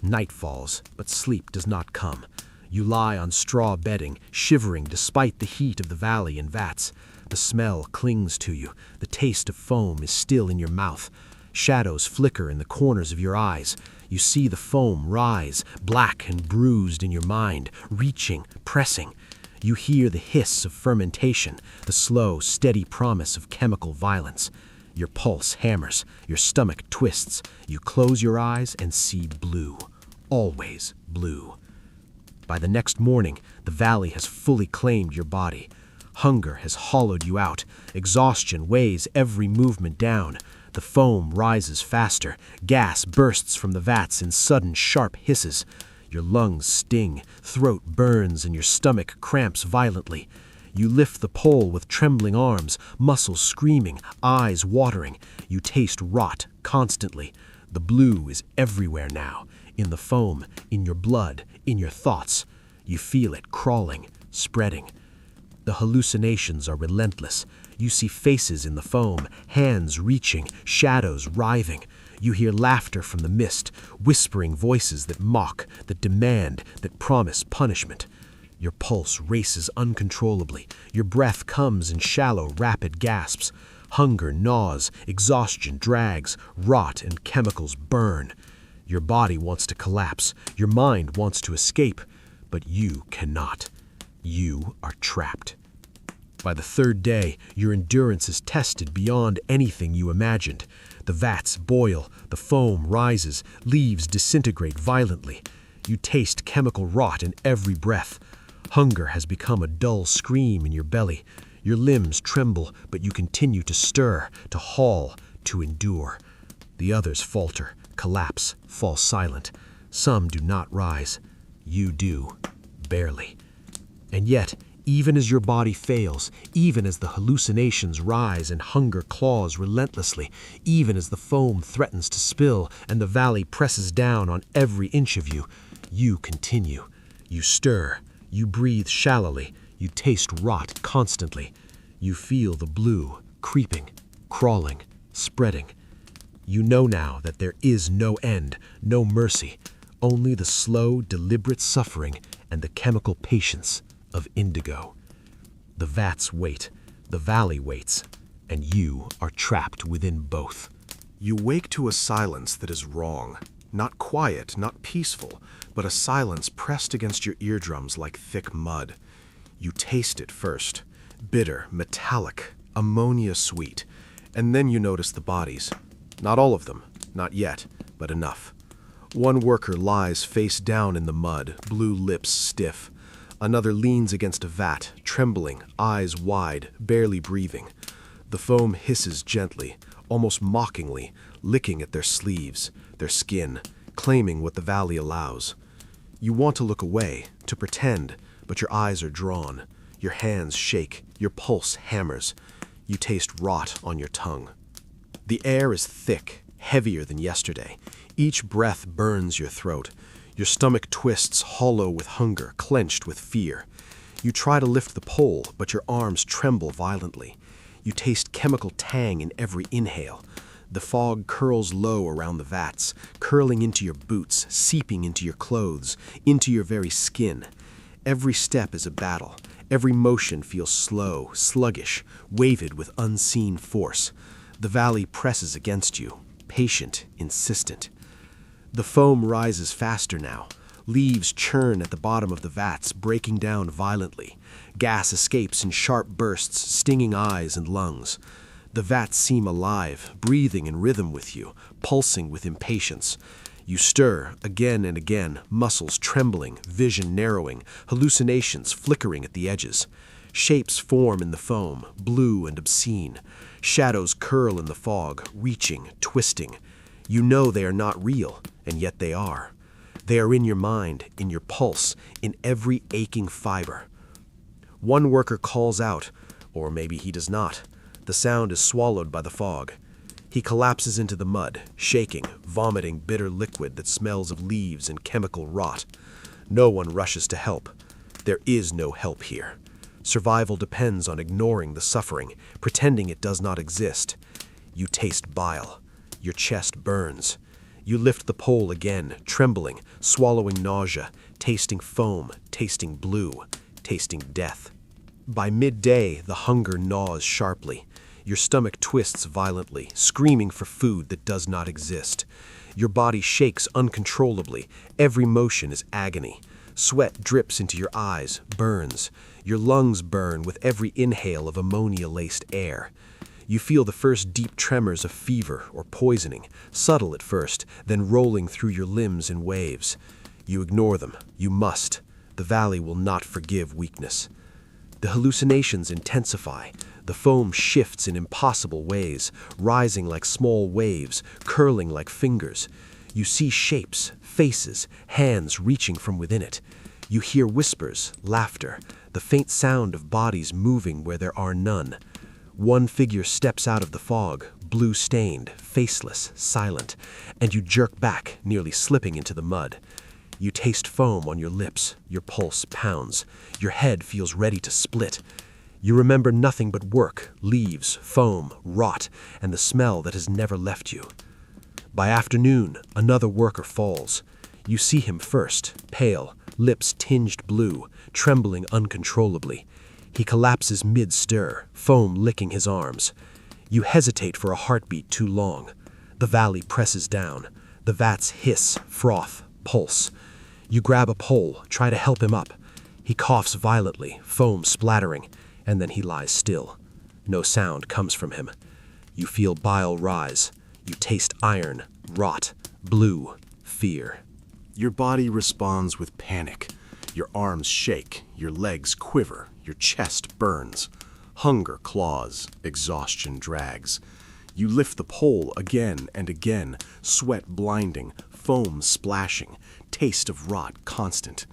Night falls, but sleep does not come. You lie on straw bedding, shivering despite the heat of the valley and vats. The smell clings to you. The taste of foam is still in your mouth. Shadows flicker in the corners of your eyes. You see the foam rise, black and bruised in your mind, reaching, pressing. You hear the hiss of fermentation, the slow, steady promise of chemical violence. Your pulse hammers, your stomach twists. You close your eyes and see blue. Always blue. By the next morning, the valley has fully claimed your body. Hunger has hollowed you out. Exhaustion weighs every movement down. The foam rises faster. Gas bursts from the vats in sudden, sharp hisses. Your lungs sting, throat burns, and your stomach cramps violently. You lift the pole with trembling arms, muscles screaming, eyes watering. You taste rot constantly. The blue is everywhere now, in the foam, in your blood, in your thoughts. You feel it crawling, spreading. The hallucinations are relentless. You see faces in the foam, hands reaching, shadows writhing. You hear laughter from the mist, whispering voices that mock, that demand, that promise punishment. Your pulse races uncontrollably. Your breath comes in shallow, rapid gasps. Hunger gnaws, exhaustion drags, rot and chemicals burn. Your body wants to collapse. Your mind wants to escape, but you cannot. You are trapped. By the third day, your endurance is tested beyond anything you imagined. The vats boil, the foam rises, leaves disintegrate violently. You taste chemical rot in every breath. Hunger has become a dull scream in your belly. Your limbs tremble, but you continue to stir, to haul, to endure. The others falter, collapse, fall silent. Some do not rise. You do, barely. And yet, even as your body fails, even as the hallucinations rise and hunger claws relentlessly, even as the foam threatens to spill and the valley presses down on every inch of you, you continue. You stir, you breathe shallowly, you taste rot constantly. You feel the blue creeping, crawling, spreading. You know now that there is no end, no mercy, only the slow, deliberate suffering and the chemical patience of indigo. The vats wait, the valley waits, and you are trapped within both. You wake to a silence that is wrong. Not quiet, not peaceful, but a silence pressed against your eardrums like thick mud. You taste it first. Bitter, metallic, ammonia sweet. And then you notice the bodies. Not all of them, not yet, but enough. One worker lies face down in the mud, blue lips stiff. Another leans against a vat, trembling, eyes wide, barely breathing. The foam hisses gently, almost mockingly, licking at their sleeves, their skin, claiming what the valley allows. You want to look away, to pretend, but your eyes are drawn. Your hands shake, your pulse hammers. You taste rot on your tongue. The air is thick, heavier than yesterday. Each breath burns your throat. Your stomach twists, hollow with hunger, clenched with fear. You try to lift the pole, but your arms tremble violently. You taste chemical tang in every inhale. The fog curls low around the vats, curling into your boots, seeping into your clothes, into your very skin. Every step is a battle. Every motion feels slow, sluggish, weighted with unseen force. The valley presses against you, patient, insistent. The foam rises faster now. Leaves churn at the bottom of the vats, breaking down violently. Gas escapes in sharp bursts, stinging eyes and lungs. The vats seem alive, breathing in rhythm with you, pulsing with impatience. You stir again and again, muscles trembling, vision narrowing, hallucinations flickering at the edges. Shapes form in the foam, blue and obscene. Shadows curl in the fog, reaching, twisting. You know they are not real, and yet they are. They are in your mind, in your pulse, in every aching fiber. One worker calls out, or maybe he does not. The sound is swallowed by the fog. He collapses into the mud, shaking, vomiting bitter liquid that smells of leaves and chemical rot. No one rushes to help. There is no help here. Survival depends on ignoring the suffering, pretending it does not exist. You taste bile. Your chest burns. You lift the pole again, trembling, swallowing nausea, tasting foam, tasting blue, tasting death. By midday, the hunger gnaws sharply. Your stomach twists violently, screaming for food that does not exist. Your body shakes uncontrollably. Every motion is agony. Sweat drips into your eyes, burns. Your lungs burn with every inhale of ammonia-laced air. You feel the first deep tremors of fever or poisoning, subtle at first, then rolling through your limbs in waves. You ignore them. You must. The valley will not forgive weakness. The hallucinations intensify. The foam shifts in impossible ways, rising like small waves, curling like fingers. You see shapes, faces, hands reaching from within it. You hear whispers, laughter, the faint sound of bodies moving where there are none. One figure steps out of the fog, blue-stained, faceless, silent, and you jerk back, nearly slipping into the mud. You taste foam on your lips, your pulse pounds, your head feels ready to split. You remember nothing but work, leaves, foam, rot, and the smell that has never left you. By afternoon, another worker falls. You see him first, pale, lips tinged blue, trembling uncontrollably. He collapses mid-stir, foam licking his arms. You hesitate for a heartbeat too long. The valley presses down. The vats hiss, froth, pulse. You grab a pole, try to help him up. He coughs violently, foam splattering, and then he lies still. No sound comes from him. You feel bile rise. You taste iron, rot, blue, fear. Your body responds with panic. Your arms shake, your legs quiver, your chest burns. Hunger claws, exhaustion drags. You lift the pole again and again, sweat blinding, foam splashing, taste of rot constant.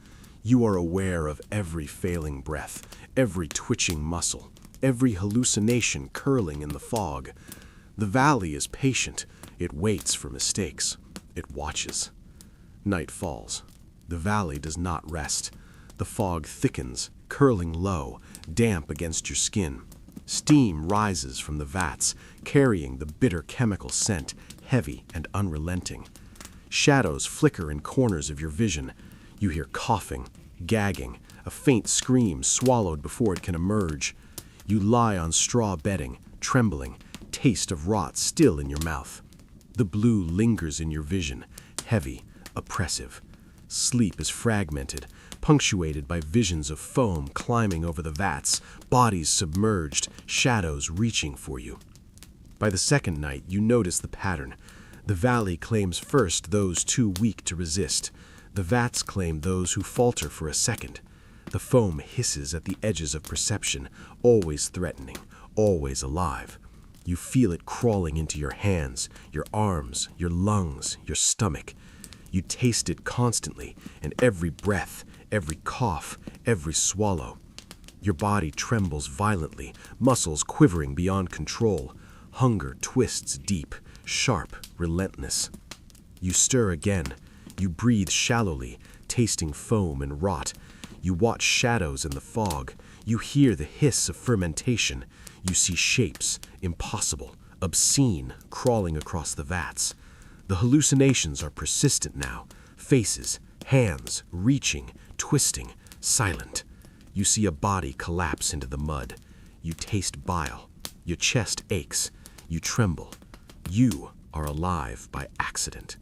You are aware of every failing breath, every twitching muscle, every hallucination curling in the fog. The valley is patient. It waits for mistakes. It watches. Night falls. The valley does not rest. The fog thickens, curling low, damp against your skin. Steam rises from the vats, carrying the bitter chemical scent, heavy and unrelenting. Shadows flicker in corners of your vision. You hear coughing, gagging, a faint scream swallowed before it can emerge. You lie on straw bedding, trembling, taste of rot still in your mouth. The blue lingers in your vision, heavy, oppressive. Sleep is fragmented, punctuated by visions of foam climbing over the vats, bodies submerged, shadows reaching for you. By the second night, you notice the pattern. The valley claims first those too weak to resist. The vats claim those who falter for a second. The foam hisses at the edges of perception, always threatening, always alive. You feel it crawling into your hands, your arms, your lungs, your stomach. You taste it constantly, in every breath, every cough, every swallow. Your body trembles violently, muscles quivering beyond control. Hunger twists deep, sharp, relentless. You stir again. You breathe shallowly, tasting foam and rot. You watch shadows in the fog. You hear the hiss of fermentation. You see shapes, impossible, obscene, crawling across the vats. The hallucinations are persistent now. Faces, hands, reaching, twisting, silent. You see a body collapse into the mud. You taste bile. Your chest aches. You tremble. You are alive by accident.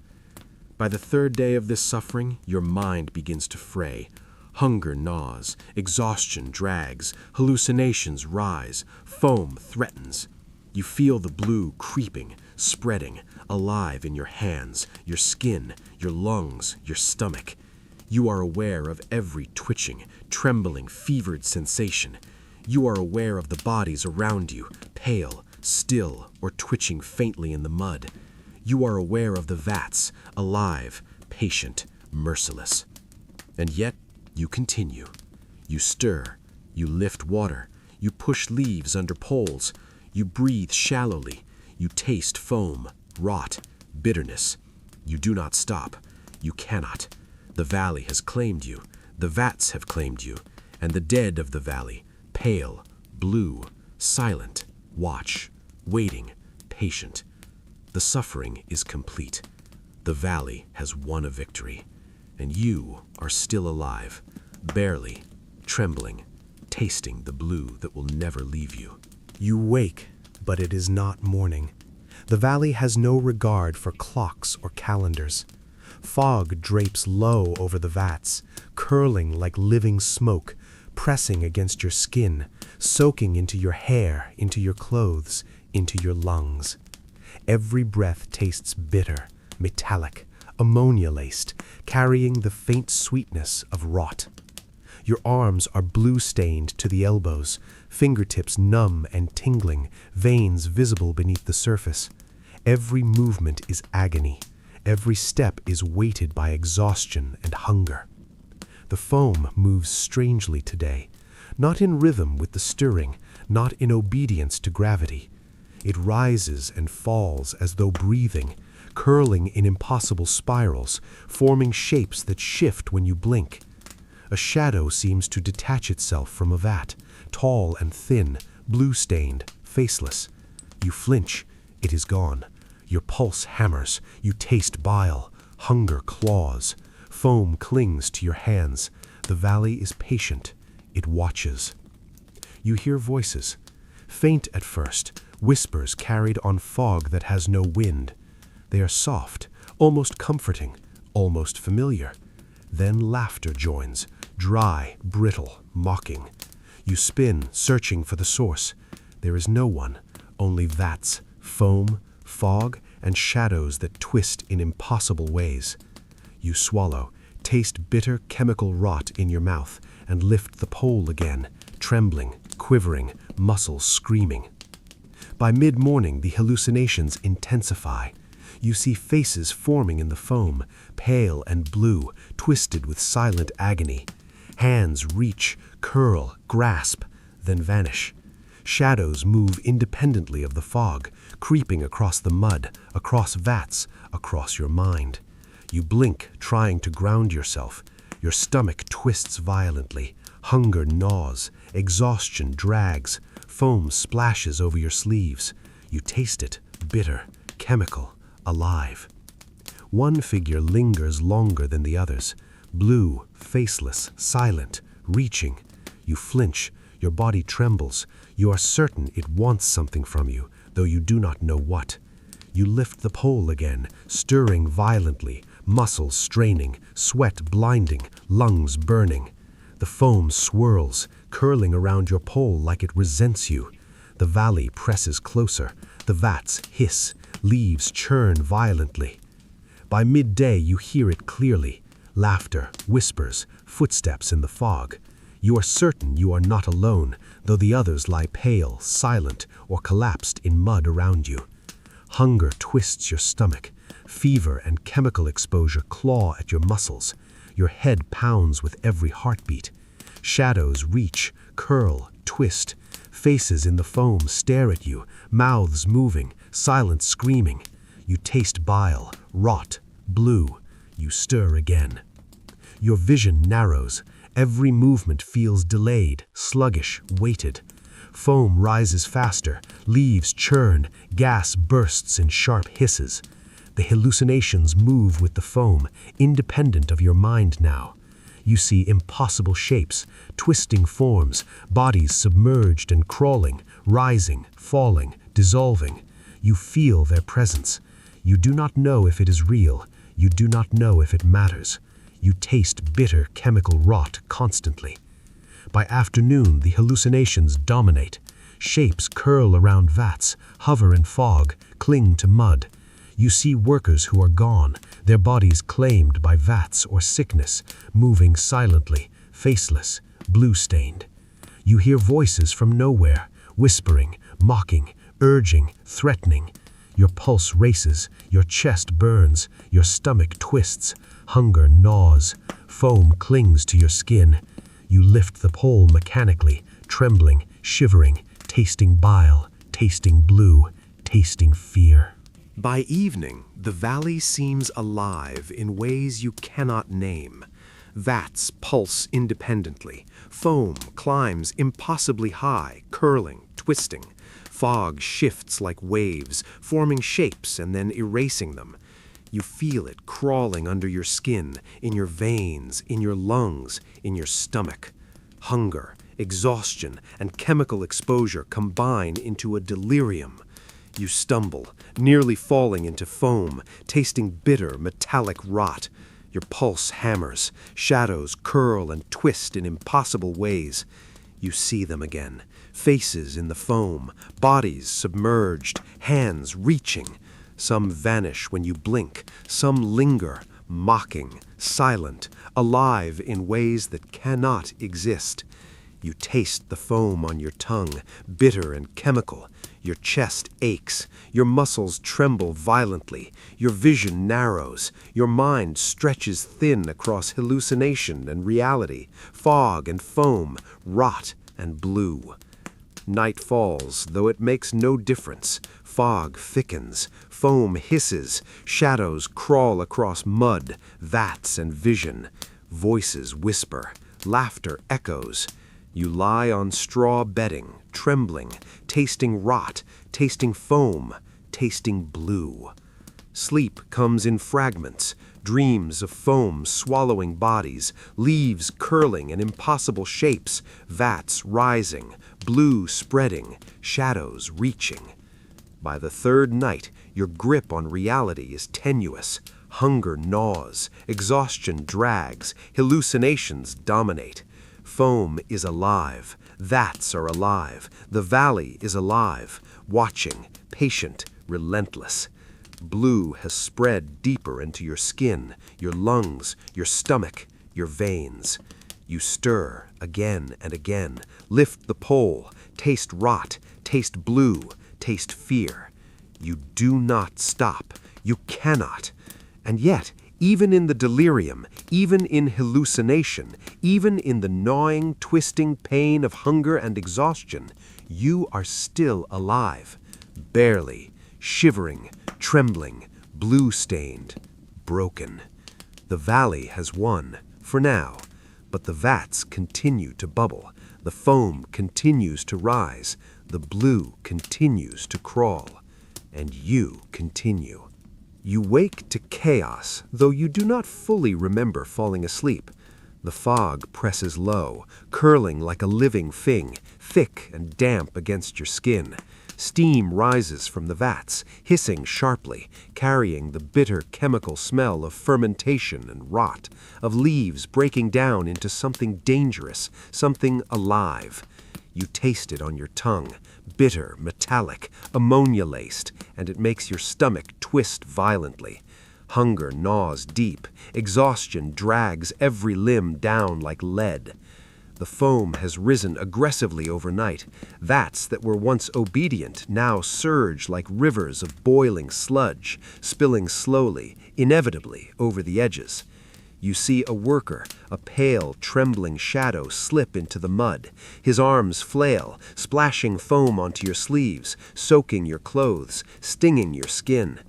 By the third day of this suffering, your mind begins to fray. Hunger gnaws, exhaustion drags, hallucinations rise, foam threatens. You feel the blue creeping, spreading, alive in your hands, your skin, your lungs, your stomach. You are aware of every twitching, trembling, fevered sensation. You are aware of the bodies around you, pale, still, or twitching faintly in the mud. You are aware of the vats, alive, patient, merciless. And yet, you continue. You stir. You lift water. You push leaves under poles. You breathe shallowly. You taste foam, rot, bitterness. You do not stop. You cannot. The valley has claimed you. The vats have claimed you. And the dead of the valley, Pale, blue, silent, watch, waiting, patient. The suffering is complete. The valley has won a victory, and you are still alive, barely, trembling, tasting the blue that will never leave you. You wake, but it is not morning. The valley has no regard for clocks or calendars. Fog drapes low over the vats, curling like living smoke, pressing against your skin, soaking into your hair, into your clothes, into your lungs. Every breath tastes bitter, metallic, ammonia-laced, carrying the faint sweetness of rot. Your arms are blue-stained to the elbows, fingertips numb and tingling, veins visible beneath the surface. Every movement is agony. Every step is weighted by exhaustion and hunger. The foam moves strangely today, not in rhythm with the stirring, not in obedience to gravity. It rises and falls as though breathing, curling in impossible spirals, forming shapes that shift when you blink. A shadow seems to detach itself from a vat, tall and thin, blue-stained, faceless. You flinch, it is gone. Your pulse hammers, you taste bile, hunger claws. Foam clings to your hands. The valley is patient. It watches. You hear voices. Faint at first, whispers carried on fog that has no wind. They are soft, almost comforting, almost familiar. Then laughter joins, dry, brittle, mocking. You spin, searching for the source. There is no one, only vats, foam, fog, and shadows that twist in impossible ways. You swallow, taste bitter chemical rot in your mouth, and lift the pole again, trembling, quivering, muscles screaming. By mid-morning, the hallucinations intensify. You see faces forming in the foam, pale and blue, twisted with silent agony. Hands reach, curl, grasp, then vanish. Shadows move independently of the fog, creeping across the mud, across vats, across your mind. You blink, trying to ground yourself. Your stomach twists violently. Hunger gnaws. Exhaustion drags. Foam splashes over your sleeves. You taste it, bitter, chemical, alive. One figure lingers longer than the others. Blue, faceless, silent, reaching. You flinch. Your body trembles. You are certain it wants something from you, though you do not know what. You lift the pole again, stirring violently, muscles straining, sweat blinding, lungs burning. The foam swirls, curling around your pole like it resents you. The valley presses closer. The vats hiss. Leaves churn violently. By midday, you hear it clearly. Laughter, whispers, footsteps in the fog. You are certain you are not alone, though the others lie pale, silent, or collapsed in mud around you. Hunger twists your stomach. Fever and chemical exposure claw at your muscles. Your head pounds with every heartbeat. Shadows reach, curl, twist. Faces in the foam stare at you, mouths moving, silent screaming. You taste bile, rot, blue. You stir again. Your vision narrows. Every movement feels delayed, sluggish, weighted. Foam rises faster, leaves churn, gas bursts in sharp hisses. The hallucinations move with the foam, independent of your mind now. You see impossible shapes, twisting forms, bodies submerged and crawling, rising, falling, dissolving. You feel their presence. You do not know if it is real. You do not know if it matters. You taste bitter chemical rot constantly. By afternoon, the hallucinations dominate. Shapes curl around vats, hover in fog, cling to mud. You see workers who are gone, their bodies claimed by vats or sickness, moving silently, faceless, blue-stained. You hear voices from nowhere, whispering, mocking, urging, threatening. Your pulse races, your chest burns, your stomach twists. Hunger gnaws. Foam clings to your skin. You lift the pole mechanically, trembling, shivering, tasting bile, tasting blue, tasting fear. By evening, the valley seems alive in ways you cannot name. Vats pulse independently. Foam climbs impossibly high, curling, twisting. Fog shifts like waves, forming shapes and then erasing them. You feel it crawling under your skin, in your veins, in your lungs, in your stomach. Hunger, exhaustion, and chemical exposure combine into a delirium. You stumble, nearly falling into foam, tasting bitter, metallic rot. Your pulse hammers, shadows curl and twist in impossible ways. You see them again, faces in the foam, bodies submerged, hands reaching. Some vanish when you blink, some linger, mocking, silent, alive in ways that cannot exist. You taste the foam on your tongue, bitter and chemical. Your chest aches, your muscles tremble violently, your vision narrows, your mind stretches thin across hallucination and reality, fog and foam, rot and blue. Night falls, though it makes no difference. Fog thickens, foam hisses, shadows crawl across mud, vats and vision. Voices whisper, laughter echoes. You lie on straw bedding, trembling, tasting rot, tasting foam, tasting blue. Sleep comes in fragments, dreams of foam swallowing bodies, leaves curling in impossible shapes, vats rising, blue spreading, shadows reaching. By the third night, your grip on reality is tenuous. Hunger gnaws, exhaustion drags, hallucinations dominate. Foam is alive, vats are alive, the valley is alive, watching, patient, relentless. Blue has spread deeper into your skin, your lungs, your stomach, your veins. You stir again and again, lift the pole, taste rot, taste blue, taste fear. You do not stop, you cannot. And yet, even in the delirium, even in hallucination, even in the gnawing, twisting pain of hunger and exhaustion, you are still alive, barely, shivering, trembling, blue-stained, broken. The valley has won, for now, but the vats continue to bubble, the foam continues to rise, the blue continues to crawl, and you continue. You wake to chaos, though you do not fully remember falling asleep. The fog presses low, curling like a living thing, thick and damp against your skin. Steam rises from the vats, hissing sharply, carrying the bitter chemical smell of fermentation and rot, of leaves breaking down into something dangerous, something alive. You taste it on your tongue, bitter, metallic, ammonia-laced, and it makes your stomach twist violently. Hunger gnaws deep, exhaustion drags every limb down like lead. The foam has risen aggressively overnight. Vats that were once obedient now surge like rivers of boiling sludge, spilling slowly, inevitably, over the edges. You see a worker, a pale, trembling shadow slip into the mud. His arms flail, splashing foam onto your sleeves, soaking your clothes, stinging your skin.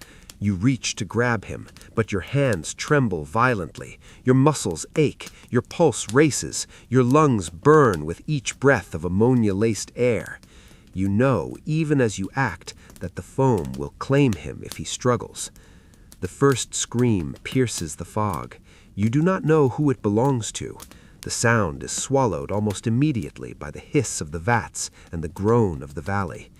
You reach to grab him, but your hands tremble violently. Your muscles ache, your pulse races, your lungs burn with each breath of ammonia-laced air. You know, even as you act, that the foam will claim him if he struggles. The first scream pierces the fog. You do not know who it belongs to. The sound is swallowed almost immediately by the hiss of the vats and the groan of the valley.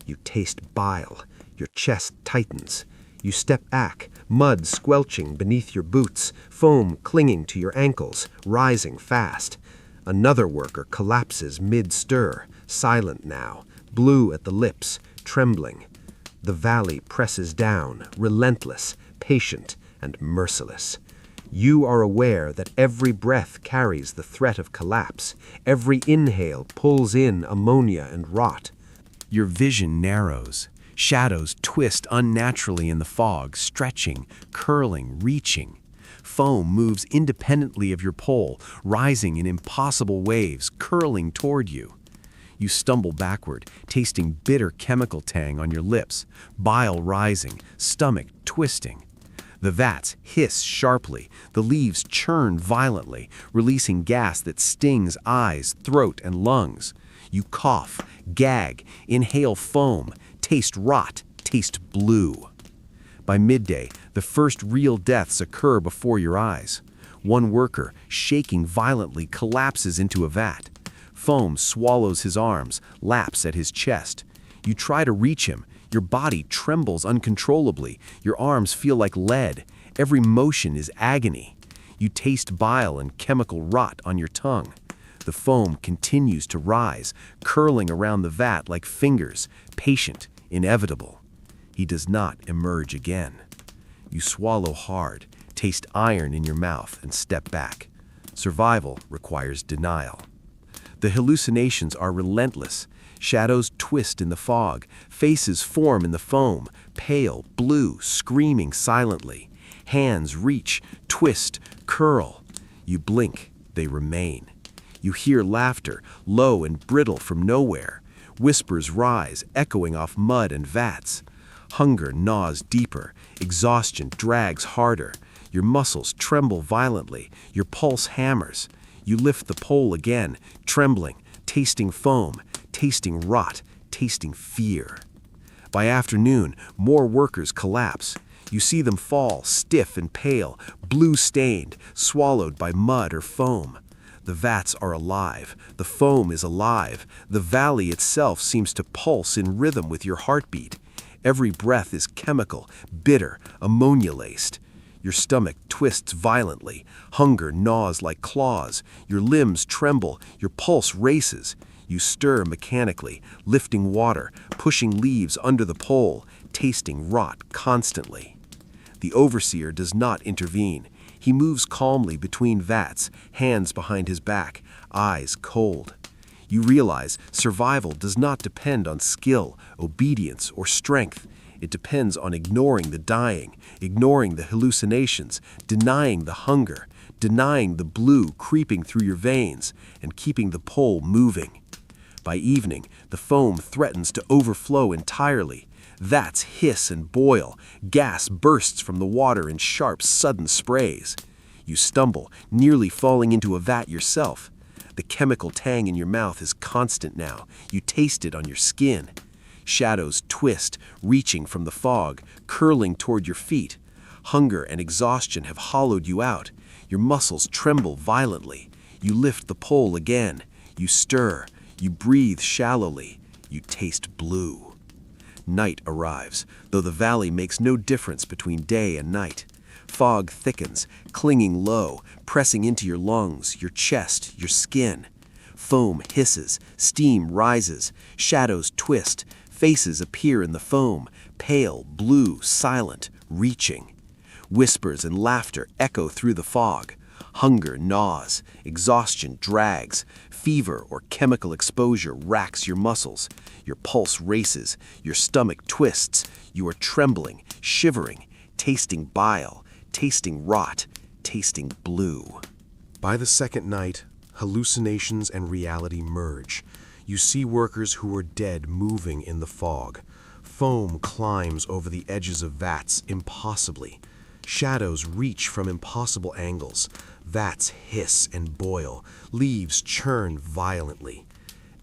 You taste bile. Your chest tightens. You step back, mud squelching beneath your boots, foam clinging to your ankles, rising fast. Another worker collapses mid-stir, silent now, blue at the lips, trembling. The valley presses down, relentless, patient, and merciless. You are aware that every breath carries the threat of collapse. Every inhale pulls in ammonia and rot. Your vision narrows. Shadows twist unnaturally in the fog, stretching, curling, reaching. Foam moves independently of your pole, rising in impossible waves, curling toward you. You stumble backward, tasting bitter chemical tang on your lips, bile rising, stomach twisting. The vats hiss sharply, the leaves churn violently, releasing gas that stings eyes, throat, and lungs. You cough, gag, inhale foam, taste rot, taste blue. By midday, the first real deaths occur before your eyes. One worker, shaking violently, collapses into a vat. Foam swallows his arms, laps at his chest. You try to reach him. Your body trembles uncontrollably. Your arms feel like lead. Every motion is agony. You taste bile and chemical rot on your tongue. The foam continues to rise, curling around the vat like fingers, patient, inevitable. He does not emerge again. You swallow hard, taste iron in your mouth, and step back. Survival requires denial. The hallucinations are relentless. Shadows twist in the fog, faces form in the foam, pale, blue, screaming silently. Hands reach, twist, curl. You blink, they remain. You hear laughter, low and brittle from nowhere. Whispers rise, echoing off mud and vats. Hunger gnaws deeper, exhaustion drags harder. Your muscles tremble violently, your pulse hammers. You lift the pole again, trembling, tasting foam, tasting rot, tasting fear. By afternoon, more workers collapse. You see them fall, stiff and pale, blue-stained, swallowed by mud or foam. The vats are alive, the foam is alive, the valley itself seems to pulse in rhythm with your heartbeat. Every breath is chemical, bitter, ammonia-laced. Your stomach twists violently, hunger gnaws like claws, your limbs tremble, your pulse races. You stir mechanically, lifting water, pushing leaves under the pole, tasting rot constantly. The overseer does not intervene. He moves calmly between vats, hands behind his back, eyes cold. You realize survival does not depend on skill, obedience, or strength. It depends on ignoring the dying, ignoring the hallucinations, denying the hunger, denying the blue creeping through your veins, and keeping the pole moving. By evening, the foam threatens to overflow entirely. Vats hiss and boil. Gas bursts from the water in sharp, sudden sprays. You stumble, nearly falling into a vat yourself. The chemical tang in your mouth is constant now. You taste it on your skin. Shadows twist, reaching from the fog, curling toward your feet. Hunger and exhaustion have hollowed you out. Your muscles tremble violently. You lift the pole again. You stir. You breathe shallowly. You taste blue. Night arrives, though the valley makes no difference between day and night. Fog thickens, clinging low, pressing into your lungs, your chest, your skin. Foam hisses, steam rises, shadows twist, faces appear in the foam, pale, blue, silent, reaching. Whispers and laughter echo through the fog. Hunger gnaws, exhaustion drags, fever or chemical exposure racks your muscles. Your pulse races, your stomach twists, you are trembling, shivering, tasting bile, tasting rot, tasting blue. By the second night, hallucinations and reality merge. You see workers who are dead moving in the fog. Foam climbs over the edges of vats impossibly. Shadows reach from impossible angles. Vats hiss and boil. Leaves churn violently.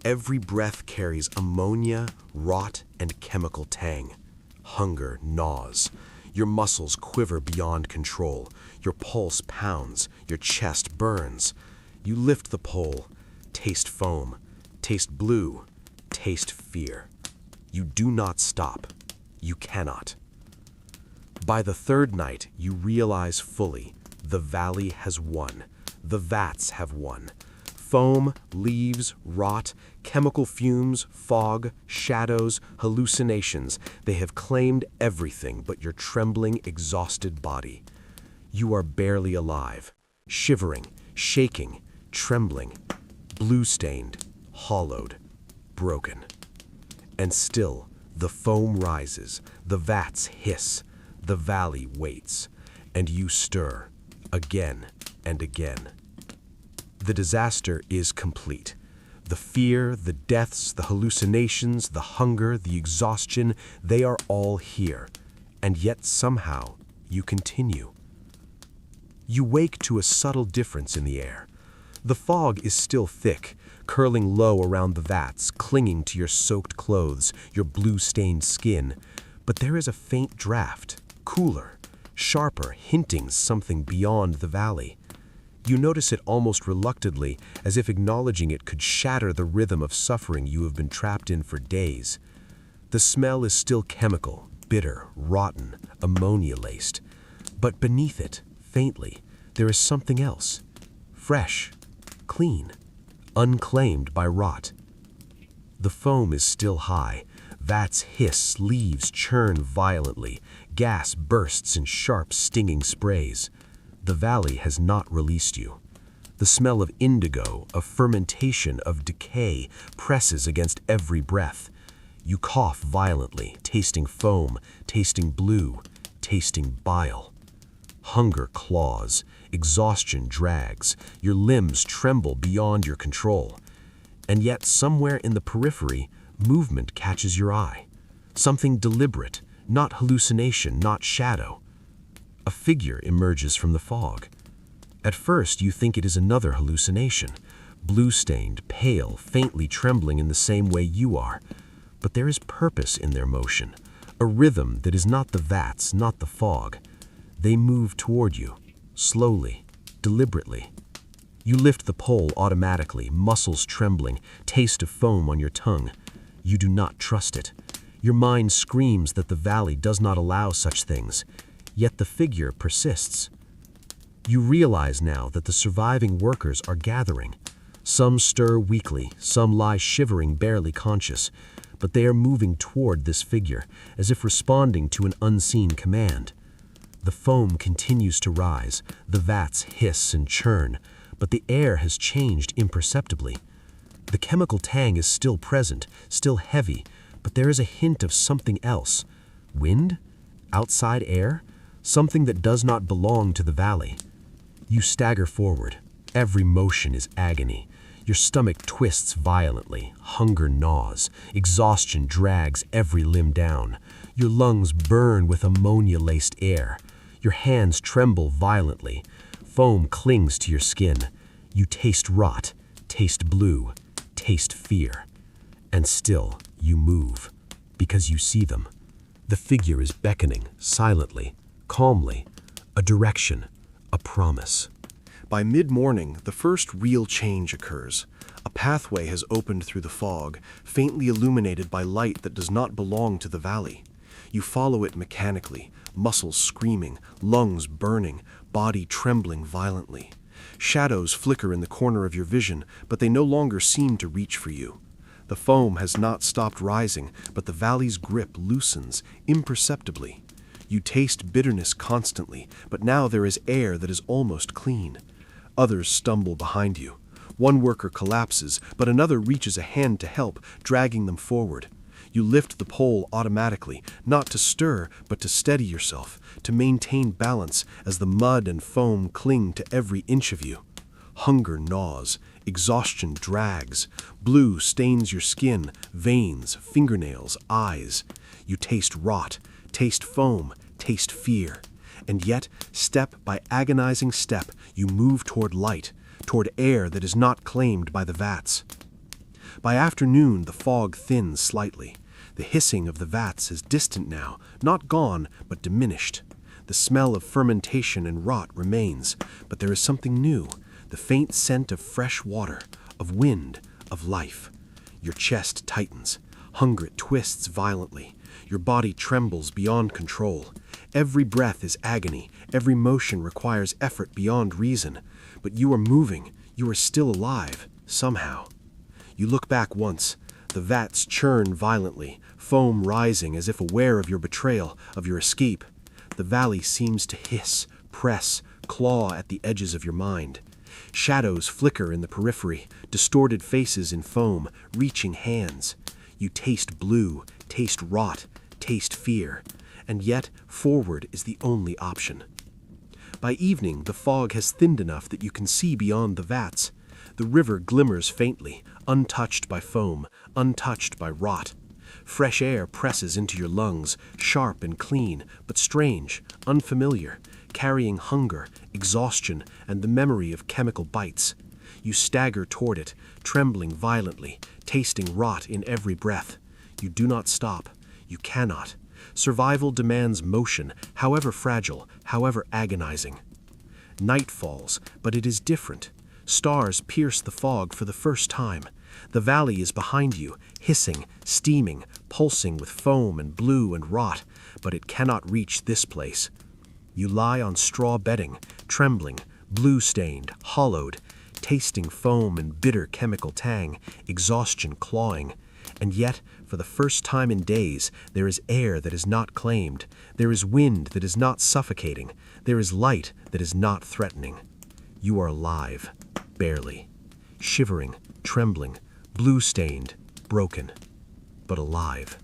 Every breath carries ammonia, rot, and chemical tang. Hunger gnaws. Your muscles quiver beyond control. Your pulse pounds. Your chest burns. You lift the pole. Taste foam. Taste blue. Taste fear. You do not stop. You cannot. By the third night, you realize fully, the valley has won. The vats have won. Foam, leaves, rot, chemical fumes, fog, shadows, hallucinations, they have claimed everything but your trembling, exhausted body. You are barely alive, shivering, shaking, trembling, blue-stained, hollowed, broken. And still, the foam rises, the vats hiss, the valley waits, and you stir, again and again. The disaster is complete. The fear, the deaths, the hallucinations, the hunger, the exhaustion, they are all here. And yet somehow, you continue. You wake to a subtle difference in the air. The fog is still thick, curling low around the vats, clinging to your soaked clothes, your blue-stained skin. But there is a faint draft, cooler, sharper, hinting something beyond the valley. You notice it almost reluctantly, as if acknowledging it could shatter the rhythm of suffering you have been trapped in for days. The smell is still chemical, bitter, rotten, ammonia-laced. But beneath it, faintly, there is something else. Fresh, clean, unclaimed by rot. The foam is still high. Vats hiss, leaves churn violently. Gas bursts in sharp, stinging sprays. The valley has not released you. The smell of indigo, of fermentation, of decay presses against every breath. You cough violently, tasting foam, tasting blue, tasting bile. Hunger claws, exhaustion drags, your limbs tremble beyond your control. And yet somewhere in the periphery, movement catches your eye. Something deliberate, not hallucination, not shadow. A figure emerges from the fog. At first you think it is another hallucination, blue-stained, pale, faintly trembling in the same way you are. But there is purpose in their motion, a rhythm that is not the vats, not the fog. They move toward you, slowly, deliberately. You lift the pole automatically, muscles trembling, taste of foam on your tongue. You do not trust it. Your mind screams that the valley does not allow such things, yet the figure persists. You realize now that the surviving workers are gathering. Some stir weakly, some lie shivering, barely conscious, but they are moving toward this figure, as if responding to an unseen command. The foam continues to rise, the vats hiss and churn, but the air has changed imperceptibly. The chemical tang is still present, still heavy, but there is a hint of something else. Wind? Outside air? Something that does not belong to the valley. You stagger forward. Every motion is agony. Your stomach twists violently, hunger gnaws, exhaustion drags every limb down. Your lungs burn with ammonia-laced air. Your hands tremble violently. Foam clings to your skin. You taste rot, taste blue, taste fear. And still, you move, because you see them. The figure is beckoning, silently, calmly, a direction, a promise. By mid-morning, the first real change occurs. A pathway has opened through the fog, faintly illuminated by light that does not belong to the valley. You follow it mechanically, muscles screaming, lungs burning, body trembling violently. Shadows flicker in the corner of your vision, but they no longer seem to reach for you. The foam has not stopped rising, but the valley's grip loosens imperceptibly. You taste bitterness constantly, but now there is air that is almost clean. Others stumble behind you. One worker collapses, but another reaches a hand to help, dragging them forward. You lift the pole automatically, not to stir, but to steady yourself, to maintain balance as the mud and foam cling to every inch of you. Hunger gnaws, exhaustion drags, blue stains your skin, veins, fingernails, eyes. You taste rot, taste foam, taste fear. And yet, step by agonizing step, you move toward light, toward air that is not claimed by the vats. By afternoon, the fog thins slightly. The hissing of the vats is distant now, not gone, but diminished. The smell of fermentation and rot remains, but there is something new, the faint scent of fresh water, of wind, of life. Your chest tightens. Hunger twists violently. Your body trembles beyond control. Every breath is agony. Every motion requires effort beyond reason. But you are moving. You are still alive, somehow. You look back once. The vats churn violently, foam rising as if aware of your betrayal, of your escape. The valley seems to hiss, press, claw at the edges of your mind. Shadows flicker in the periphery, distorted faces in foam, reaching hands. You taste blue, taste rot, taste fear, and yet forward is the only option. By evening, the fog has thinned enough that you can see beyond the vats. The river glimmers faintly, untouched by foam, untouched by rot. Fresh air presses into your lungs, sharp and clean, but strange, unfamiliar, carrying hunger, exhaustion, and the memory of chemical bites. You stagger toward it, trembling violently, tasting rot in every breath. You do not stop. You cannot. Survival demands motion, however fragile, however agonizing. Night falls, but it is different. Stars pierce the fog for the first time. The valley is behind you, hissing, steaming, pulsing with foam and blue and rot, but it cannot reach this place. You lie on straw bedding, trembling, blue-stained, hollowed, tasting foam and bitter chemical tang, exhaustion clawing. And yet, for the first time in days, there is air that is not claimed. There is wind that is not suffocating. There is light that is not threatening. You are alive, barely, shivering, trembling, blue-stained, broken, but alive.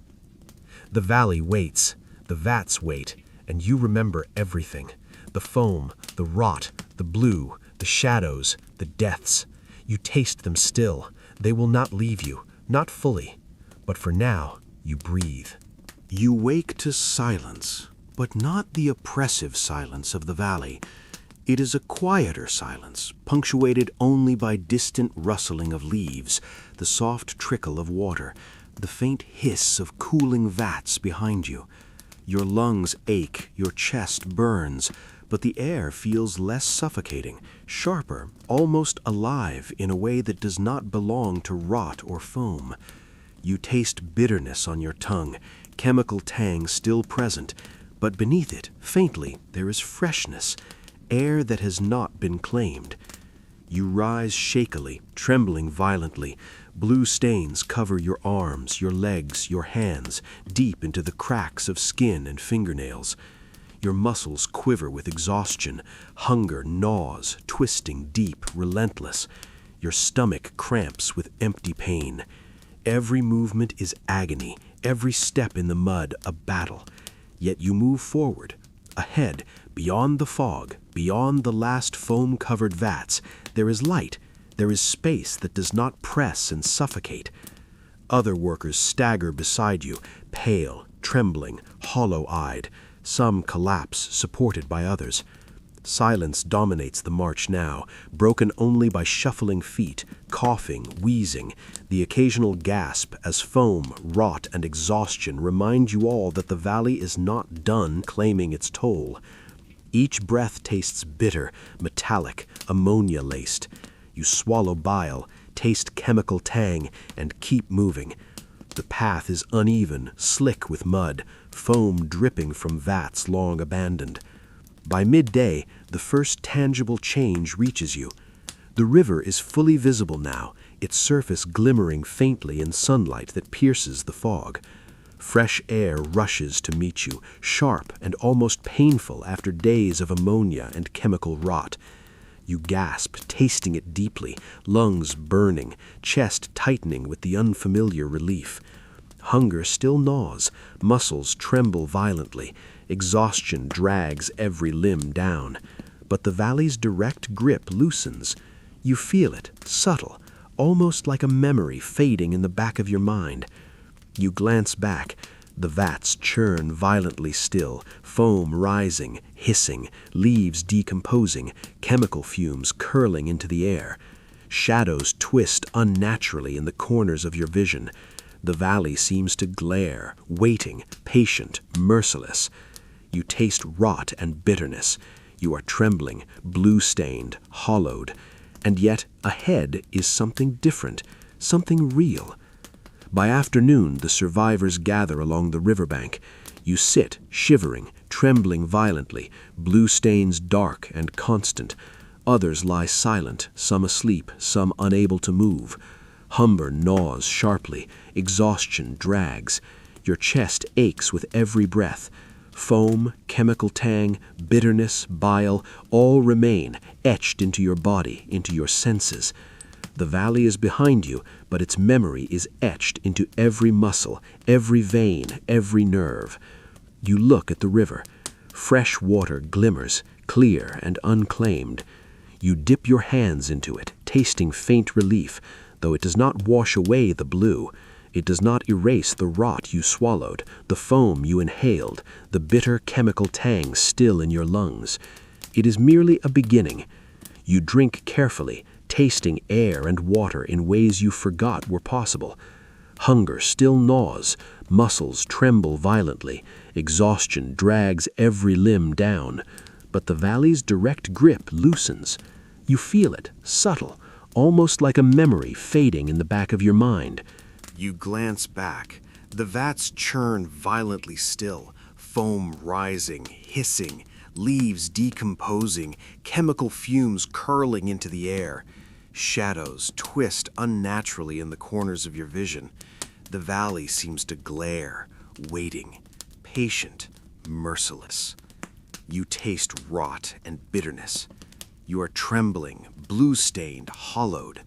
The valley waits, the vats wait, and you remember everything. The foam, the rot, the blue, the shadows, the deaths. You taste them still. They will not leave you, not fully, but for now, you breathe. You wake to silence, but not the oppressive silence of the valley. It is a quieter silence, punctuated only by distant rustling of leaves, the soft trickle of water, the faint hiss of cooling vats behind you. Your lungs ache, your chest burns, but the air feels less suffocating, sharper, almost alive in a way that does not belong to rot or foam. You taste bitterness on your tongue, chemical tang still present, but beneath it, faintly, there is freshness, air that has not been claimed. You rise shakily, trembling violently. Blue stains cover your arms, your legs, your hands, deep into the cracks of skin and fingernails. Your muscles quiver with exhaustion. Hunger gnaws, twisting deep, relentless. Your stomach cramps with empty pain. Every movement is agony, every step in the mud a battle. Yet you move forward, ahead, beyond the fog, beyond the last foam-covered vats. There is light, there is space that does not press and suffocate. Other workers stagger beside you, pale, trembling, hollow-eyed. Some collapse, supported by others. Silence dominates the march now, broken only by shuffling feet, coughing, wheezing, the occasional gasp as foam, rot, and exhaustion remind you all that the valley is not done claiming its toll. Each breath tastes bitter, metallic, ammonia-laced. You swallow bile, taste chemical tang, and keep moving. The path is uneven, slick with mud, foam dripping from vats long abandoned. By midday, the first tangible change reaches you. The river is fully visible now, its surface glimmering faintly in sunlight that pierces the fog. Fresh air rushes to meet you, sharp and almost painful after days of ammonia and chemical rot. You gasp, tasting it deeply, lungs burning, chest tightening with the unfamiliar relief. Hunger still gnaws, muscles tremble violently, exhaustion drags every limb down. But the valley's direct grip loosens. You feel it, subtle, almost like a memory fading in the back of your mind. You glance back. The vats churn violently still, foam rising, hissing, leaves decomposing, chemical fumes curling into the air. Shadows twist unnaturally in the corners of your vision. The valley seems to glare, waiting, patient, merciless. You taste rot and bitterness. You are trembling, blue-stained, hollowed. And yet ahead is something different, something real. By afternoon, the survivors gather along the riverbank. You sit, shivering, trembling violently, blue stains dark and constant. Others lie silent, some asleep, some unable to move. Hunger gnaws sharply, exhaustion drags. Your chest aches with every breath. Foam, chemical tang, bitterness, bile, all remain, etched into your body, into your senses. The valley is behind you, but its memory is etched into every muscle, every vein, every nerve. You look at the river. Fresh water glimmers, clear and unclaimed. You dip your hands into it, tasting faint relief, though it does not wash away the blue. It does not erase the rot you swallowed, the foam you inhaled, the bitter chemical tang still in your lungs. It is merely a beginning. You drink carefully, tasting air and water in ways you forgot were possible. Hunger still gnaws, muscles tremble violently, exhaustion drags every limb down. But the valley's direct grip loosens. You feel it, subtle, almost like a memory fading in the back of your mind. You glance back. The vats churn violently still, foam rising, hissing, leaves decomposing, chemical fumes curling into the air. Shadows twist unnaturally in the corners of your vision. The valley seems to glare, waiting, patient, merciless. You taste rot and bitterness. You are trembling, blue-stained, hollowed.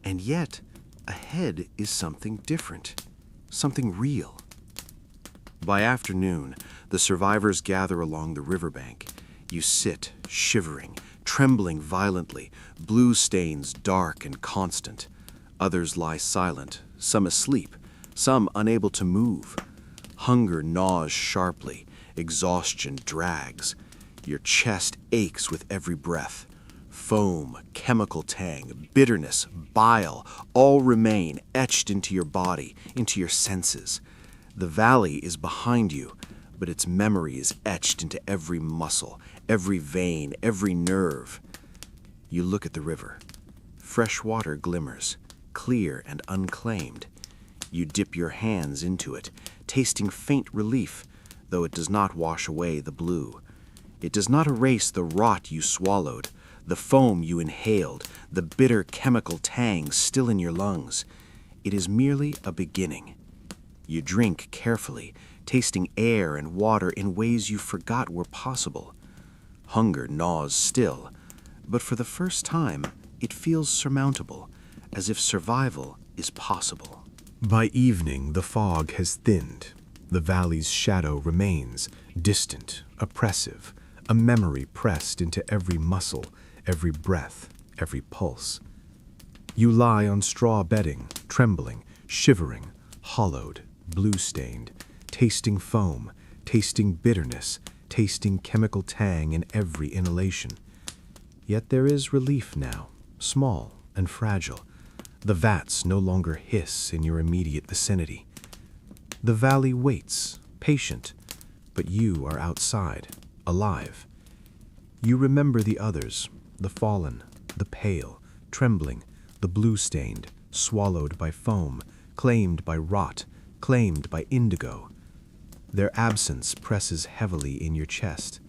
And yet, ahead is something different, something real. By afternoon, the survivors gather along the riverbank. You sit, shivering, trembling violently, blue stains dark and constant. Others lie silent, some asleep, some unable to move. Hunger gnaws sharply, exhaustion drags. Your chest aches with every breath. Foam, chemical tang, bitterness, bile, all remain etched into your body, into your senses. The valley is behind you, but its memory is etched into every muscle, every vein, every nerve. You look at the river. Fresh water glimmers, clear and unclaimed. You dip your hands into it, tasting faint relief, though it does not wash away the blue. It does not erase the rot you swallowed, the foam you inhaled, the bitter chemical tang still in your lungs. It is merely a beginning. You drink carefully, tasting air and water in ways you forgot were possible. Hunger gnaws still, but for the first time, it feels surmountable, as if survival is possible. By evening, the fog has thinned. The valley's shadow remains, distant, oppressive, a memory pressed into every muscle, every breath, every pulse. You lie on straw bedding, trembling, shivering, hollowed, blue-stained, tasting foam, tasting bitterness, tasting chemical tang in every inhalation. Yet there is relief now, small and fragile. The vats no longer hiss in your immediate vicinity. The valley waits, patient, but you are outside, alive. You remember the others, the fallen, the pale, trembling, the blue-stained, swallowed by foam, claimed by rot, claimed by indigo. Their absence presses heavily in your chest.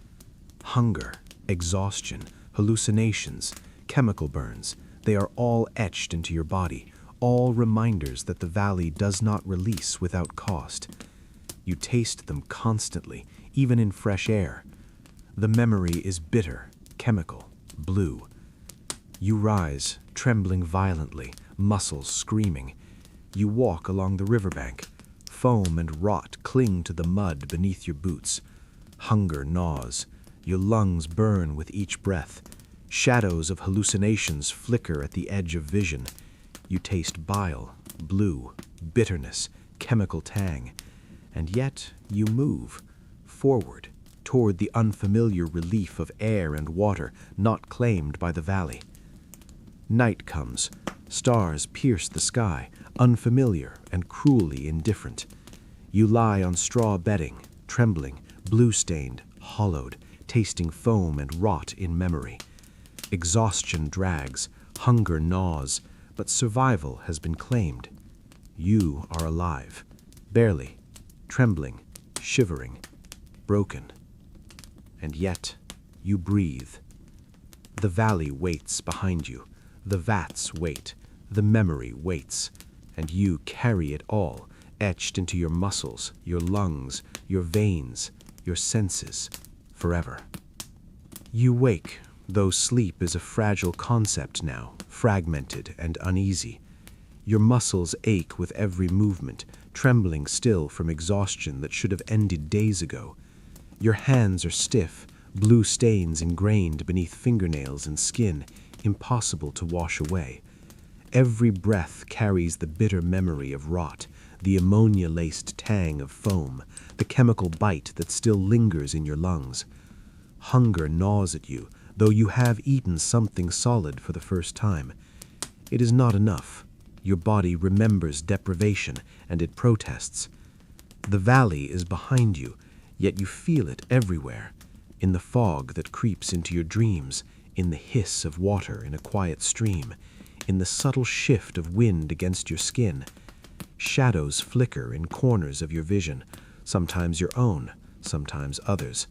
Hunger, exhaustion, hallucinations, chemical burns, they are all etched into your body, all reminders that the valley does not release without cost. You taste them constantly, even in fresh air. The memory is bitter, chemical, blue. You rise, trembling violently, muscles screaming. You walk along the riverbank. Foam and rot cling to the mud beneath your boots. Hunger gnaws. Your lungs burn with each breath. Shadows of hallucinations flicker at the edge of vision. You taste bile, blue, bitterness, chemical tang. And yet you move, forward, toward the unfamiliar relief of air and water not claimed by the valley. Night comes. Stars pierce the sky, unfamiliar and cruelly indifferent. You lie on straw bedding, trembling, blue-stained, hollowed, tasting foam and rot in memory. Exhaustion drags, hunger gnaws, but survival has been claimed. You are alive, barely, trembling, shivering, broken. And yet, you breathe. The valley waits behind you. The vats wait. The memory waits. And you carry it all, etched into your muscles, your lungs, your veins, your senses, forever. You wake, though sleep is a fragile concept now, fragmented and uneasy. Your muscles ache with every movement, trembling still from exhaustion that should have ended days ago. Your hands are stiff, blue stains ingrained beneath fingernails and skin, impossible to wash away. Every breath carries the bitter memory of rot, the ammonia-laced tang of foam, the chemical bite that still lingers in your lungs. Hunger gnaws at you, though you have eaten something solid for the first time. It is not enough. Your body remembers deprivation, and it protests. The valley is behind you, yet you feel it everywhere, in the fog that creeps into your dreams, in the hiss of water in a quiet stream, in the subtle shift of wind against your skin. Shadows flicker in corners of your vision, sometimes your own, sometimes others.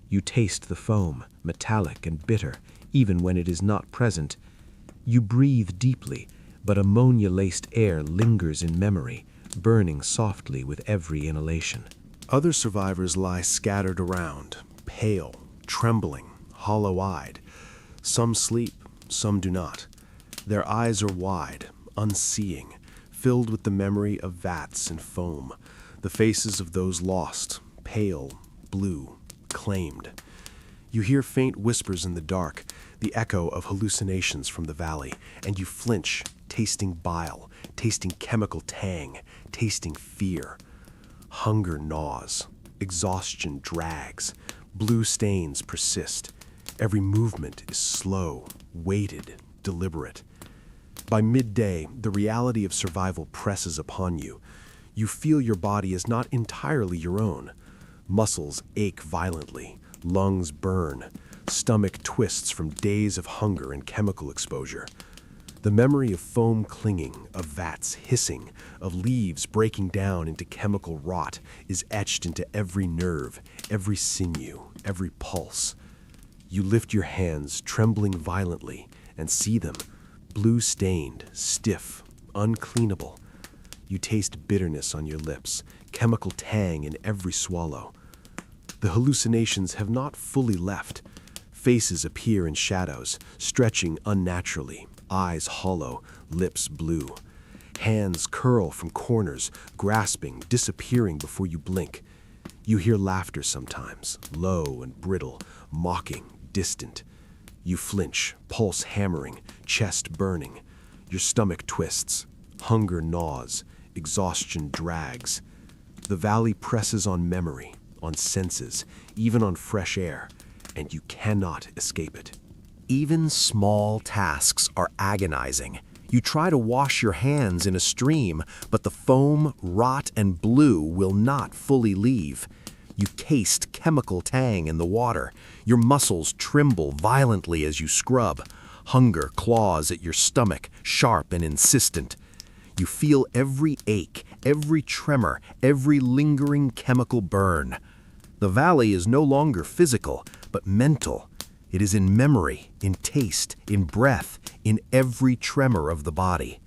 You taste the foam, metallic and bitter, even when it is not present. You breathe deeply, but ammonia-laced air lingers in memory, burning softly with every inhalation. Other survivors lie scattered around, pale, trembling, hollow-eyed. Some sleep, some do not. Their eyes are wide, unseeing, filled with the memory of vats and foam, the faces of those lost, pale, blue, claimed. You hear faint whispers in the dark, the echo of hallucinations from the valley, and you flinch, tasting bile, tasting chemical tang, tasting fear. Hunger gnaws, exhaustion drags, blue stains persist. Every movement is slow, weighted, deliberate. By midday, the reality of survival presses upon you. You feel your body is not entirely your own. Muscles ache violently, lungs burn, stomach twists from days of hunger and chemical exposure. The memory of foam clinging, of vats hissing, of leaves breaking down into chemical rot is etched into every nerve, every sinew, every pulse. You lift your hands, trembling violently, and see them, blue-stained, stiff, uncleanable. You taste bitterness on your lips, chemical tang in every swallow. The hallucinations have not fully left. Faces appear in shadows, stretching unnaturally, eyes hollow, lips blue. Hands curl from corners, grasping, disappearing before you blink. You hear laughter sometimes, low and brittle, mocking, distant. You flinch, pulse hammering, chest burning. Your stomach twists. Hunger gnaws. Exhaustion drags. The valley presses on memory, on senses, even on fresh air, and you cannot escape it. Even small tasks are agonizing. You try to wash your hands in a stream, but the foam, rot, and blue will not fully leave. You taste chemical tang in the water. Your muscles tremble violently as you scrub. Hunger claws at your stomach, sharp and insistent. You feel every ache, every tremor, every lingering chemical burn. The valley is no longer physical, but mental. It is in memory, in taste, in breath, in every tremor of the body.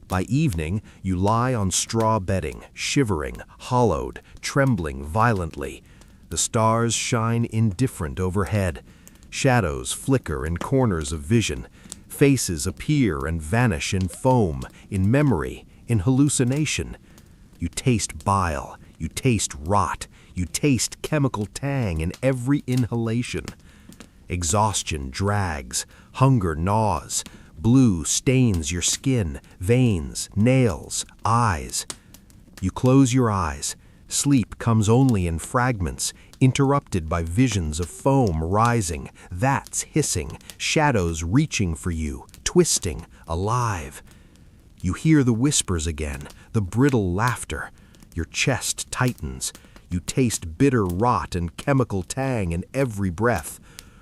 By evening, you lie on straw bedding, shivering, hollowed, trembling violently. The stars shine indifferent overhead. Shadows flicker in corners of vision. Faces appear and vanish in foam, in memory, in hallucination. You taste bile, you taste rot, you taste chemical tang in every inhalation. Exhaustion drags, hunger gnaws. Blue stains your skin, veins, nails, eyes. You close your eyes. Sleep comes only in fragments, interrupted by visions of foam rising, vats hissing, shadows reaching for you, twisting, alive. You hear the whispers again, the brittle laughter. Your chest tightens. You taste bitter rot and chemical tang in every breath.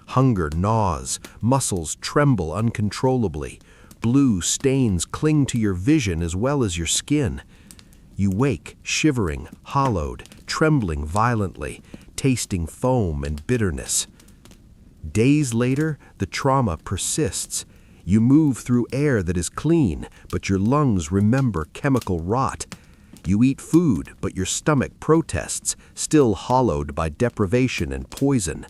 Hunger gnaws, muscles tremble uncontrollably. Blue stains cling to your vision as well as your skin. You wake, shivering, hollowed, trembling violently, tasting foam and bitterness. Days later, the trauma persists. You move through air that is clean, but your lungs remember chemical rot. You eat food, but your stomach protests, still hollowed by deprivation and poison.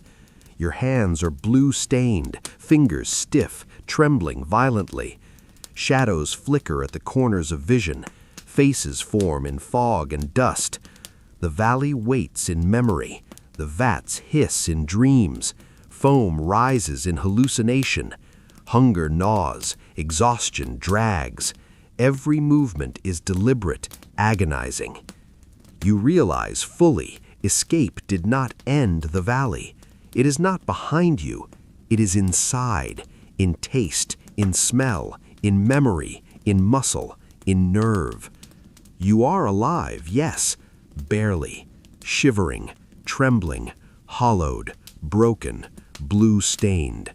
Your hands are blue-stained, fingers stiff, trembling violently. Shadows flicker at the corners of vision. Faces form in fog and dust. The valley waits in memory. The vats hiss in dreams. Foam rises in hallucination. Hunger gnaws. Exhaustion drags. Every movement is deliberate, agonizing. You realize fully, escape did not end the valley. It is not behind you. It is inside, in taste, in smell, in memory, in muscle, in nerve. You are alive, yes, barely, shivering, trembling, hollowed, broken, blue-stained.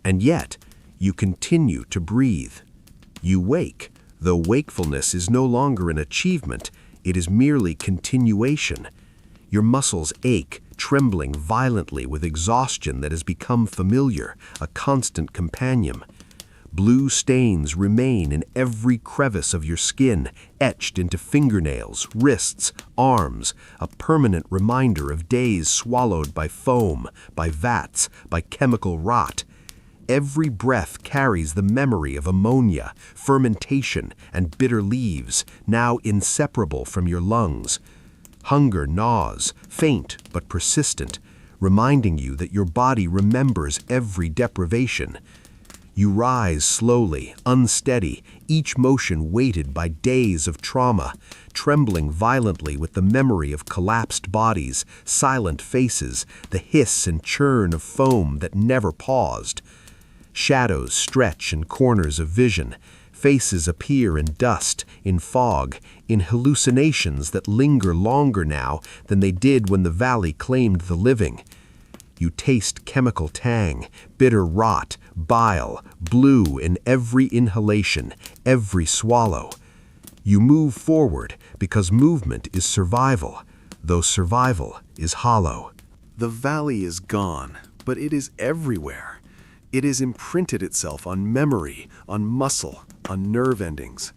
And yet, you continue to breathe. You wake, though wakefulness is no longer an achievement, it is merely continuation. Your muscles ache, trembling violently with exhaustion that has become familiar, a constant companion. Blue stains remain in every crevice of your skin, etched into fingernails, wrists, arms, a permanent reminder of days swallowed by foam, by vats, by chemical rot. Every breath carries the memory of ammonia, fermentation, and bitter leaves, now inseparable from your lungs. Hunger gnaws, faint but persistent, reminding you that your body remembers every deprivation. You rise slowly, unsteady, each motion weighted by days of trauma, trembling violently with the memory of collapsed bodies, silent faces, the hiss and churn of foam that never paused. Shadows stretch in corners of vision. Faces appear in dust, in fog, in hallucinations that linger longer now than they did when the valley claimed the living. You taste chemical tang, bitter rot, bile, blue in every inhalation, every swallow. You move forward because movement is survival, though survival is hollow. The valley is gone, but it is everywhere. It has imprinted itself on memory, on muscle, on nerve endings.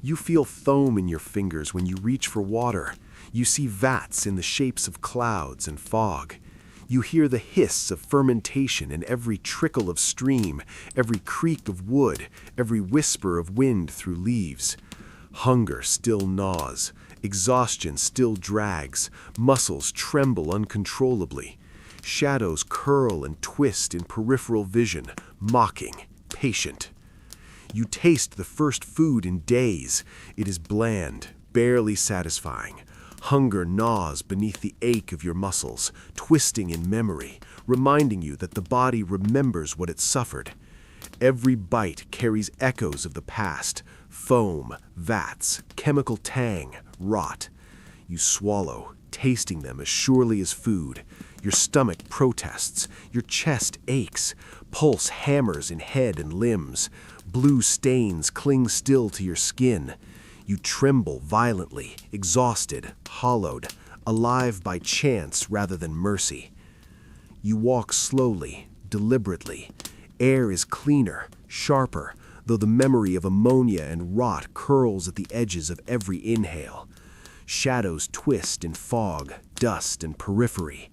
You feel foam in your fingers when you reach for water. You see vats in the shapes of clouds and fog. You hear the hiss of fermentation in every trickle of stream, every creak of wood, every whisper of wind through leaves. Hunger still gnaws. Exhaustion still drags. Muscles tremble uncontrollably. Shadows curl and twist in peripheral vision, mocking, patient. You taste the first food in days. It is bland, barely satisfying. Hunger gnaws beneath the ache of your muscles, twisting in memory, reminding you that the body remembers what it suffered. Every bite carries echoes of the past, foam, vats, chemical tang, rot. You swallow, tasting them as surely as food. Your stomach protests, your chest aches, pulse hammers in head and limbs, blue stains cling still to your skin. You tremble violently, exhausted, hollowed, alive by chance rather than mercy. You walk slowly, deliberately. Air is cleaner, sharper, though the memory of ammonia and rot curls at the edges of every inhale. Shadows twist in fog, dust, and periphery.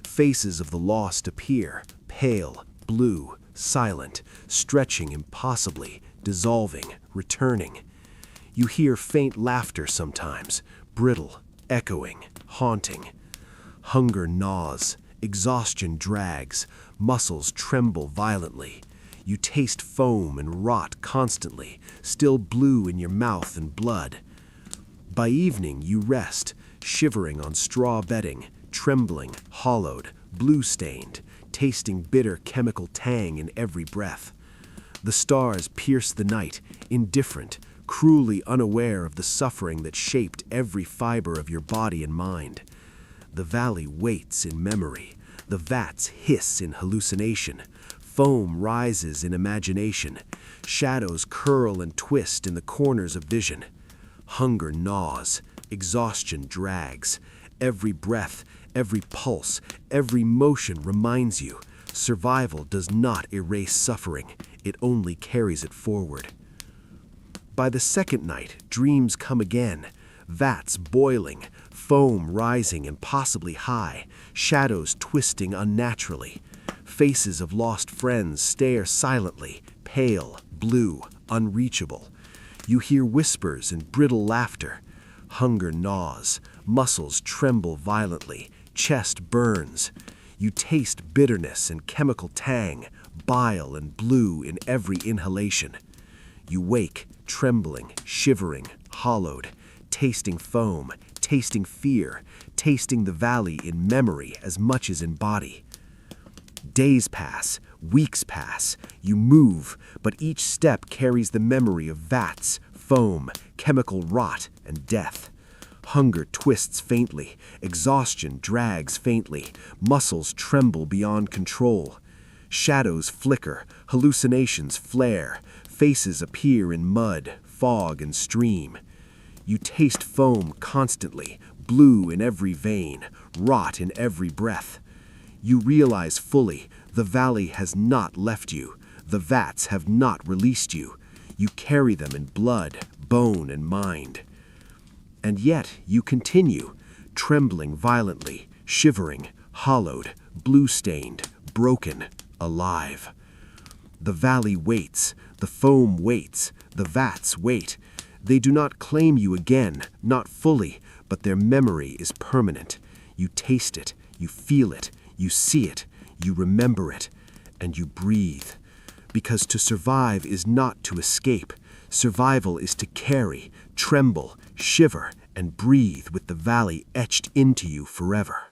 Faces of the lost appear, pale, blue, silent, stretching impossibly, dissolving, returning. You hear faint laughter sometimes, brittle, echoing, haunting. Hunger gnaws, exhaustion drags, muscles tremble violently. You taste foam and rot constantly, still blue in your mouth and blood. By evening you rest, shivering on straw bedding, trembling, hollowed, blue-stained, tasting bitter chemical tang in every breath. The stars pierce the night, indifferent, cruelly unaware of the suffering that shaped every fiber of your body and mind. The valley waits in memory. The vats hiss in hallucination. Foam rises in imagination. Shadows curl and twist in the corners of vision. Hunger gnaws. Exhaustion drags. Every breath, every pulse, every motion reminds you, survival does not erase suffering, it only carries it forward. By the second night, dreams come again, vats boiling, foam rising impossibly high, shadows twisting unnaturally. Faces of lost friends stare silently, pale, blue, unreachable. You hear whispers and brittle laughter. Hunger gnaws, muscles tremble violently, chest burns. You taste bitterness and chemical tang, bile and blue in every inhalation. You wake, trembling, shivering, hollowed, tasting foam, tasting fear, tasting the valley in memory as much as in body. Days pass, weeks pass, you move, but each step carries the memory of vats, foam, chemical rot, and death. Hunger twists faintly, exhaustion drags faintly, muscles tremble beyond control. Shadows flicker, hallucinations flare, faces appear in mud, fog, and stream. You taste foam constantly, blue in every vein, rot in every breath. You realize fully the valley has not left you, the vats have not released you. You carry them in blood, bone, and mind. And yet you continue, trembling violently, shivering, hollowed, blue-stained, broken, alive. The valley waits, the foam waits, the vats wait. They do not claim you again, not fully, but their memory is permanent. You taste it, you feel it, you see it, you remember it, and you breathe. Because to survive is not to escape. Survival is to carry, tremble, shiver, and breathe with the valley etched into you forever.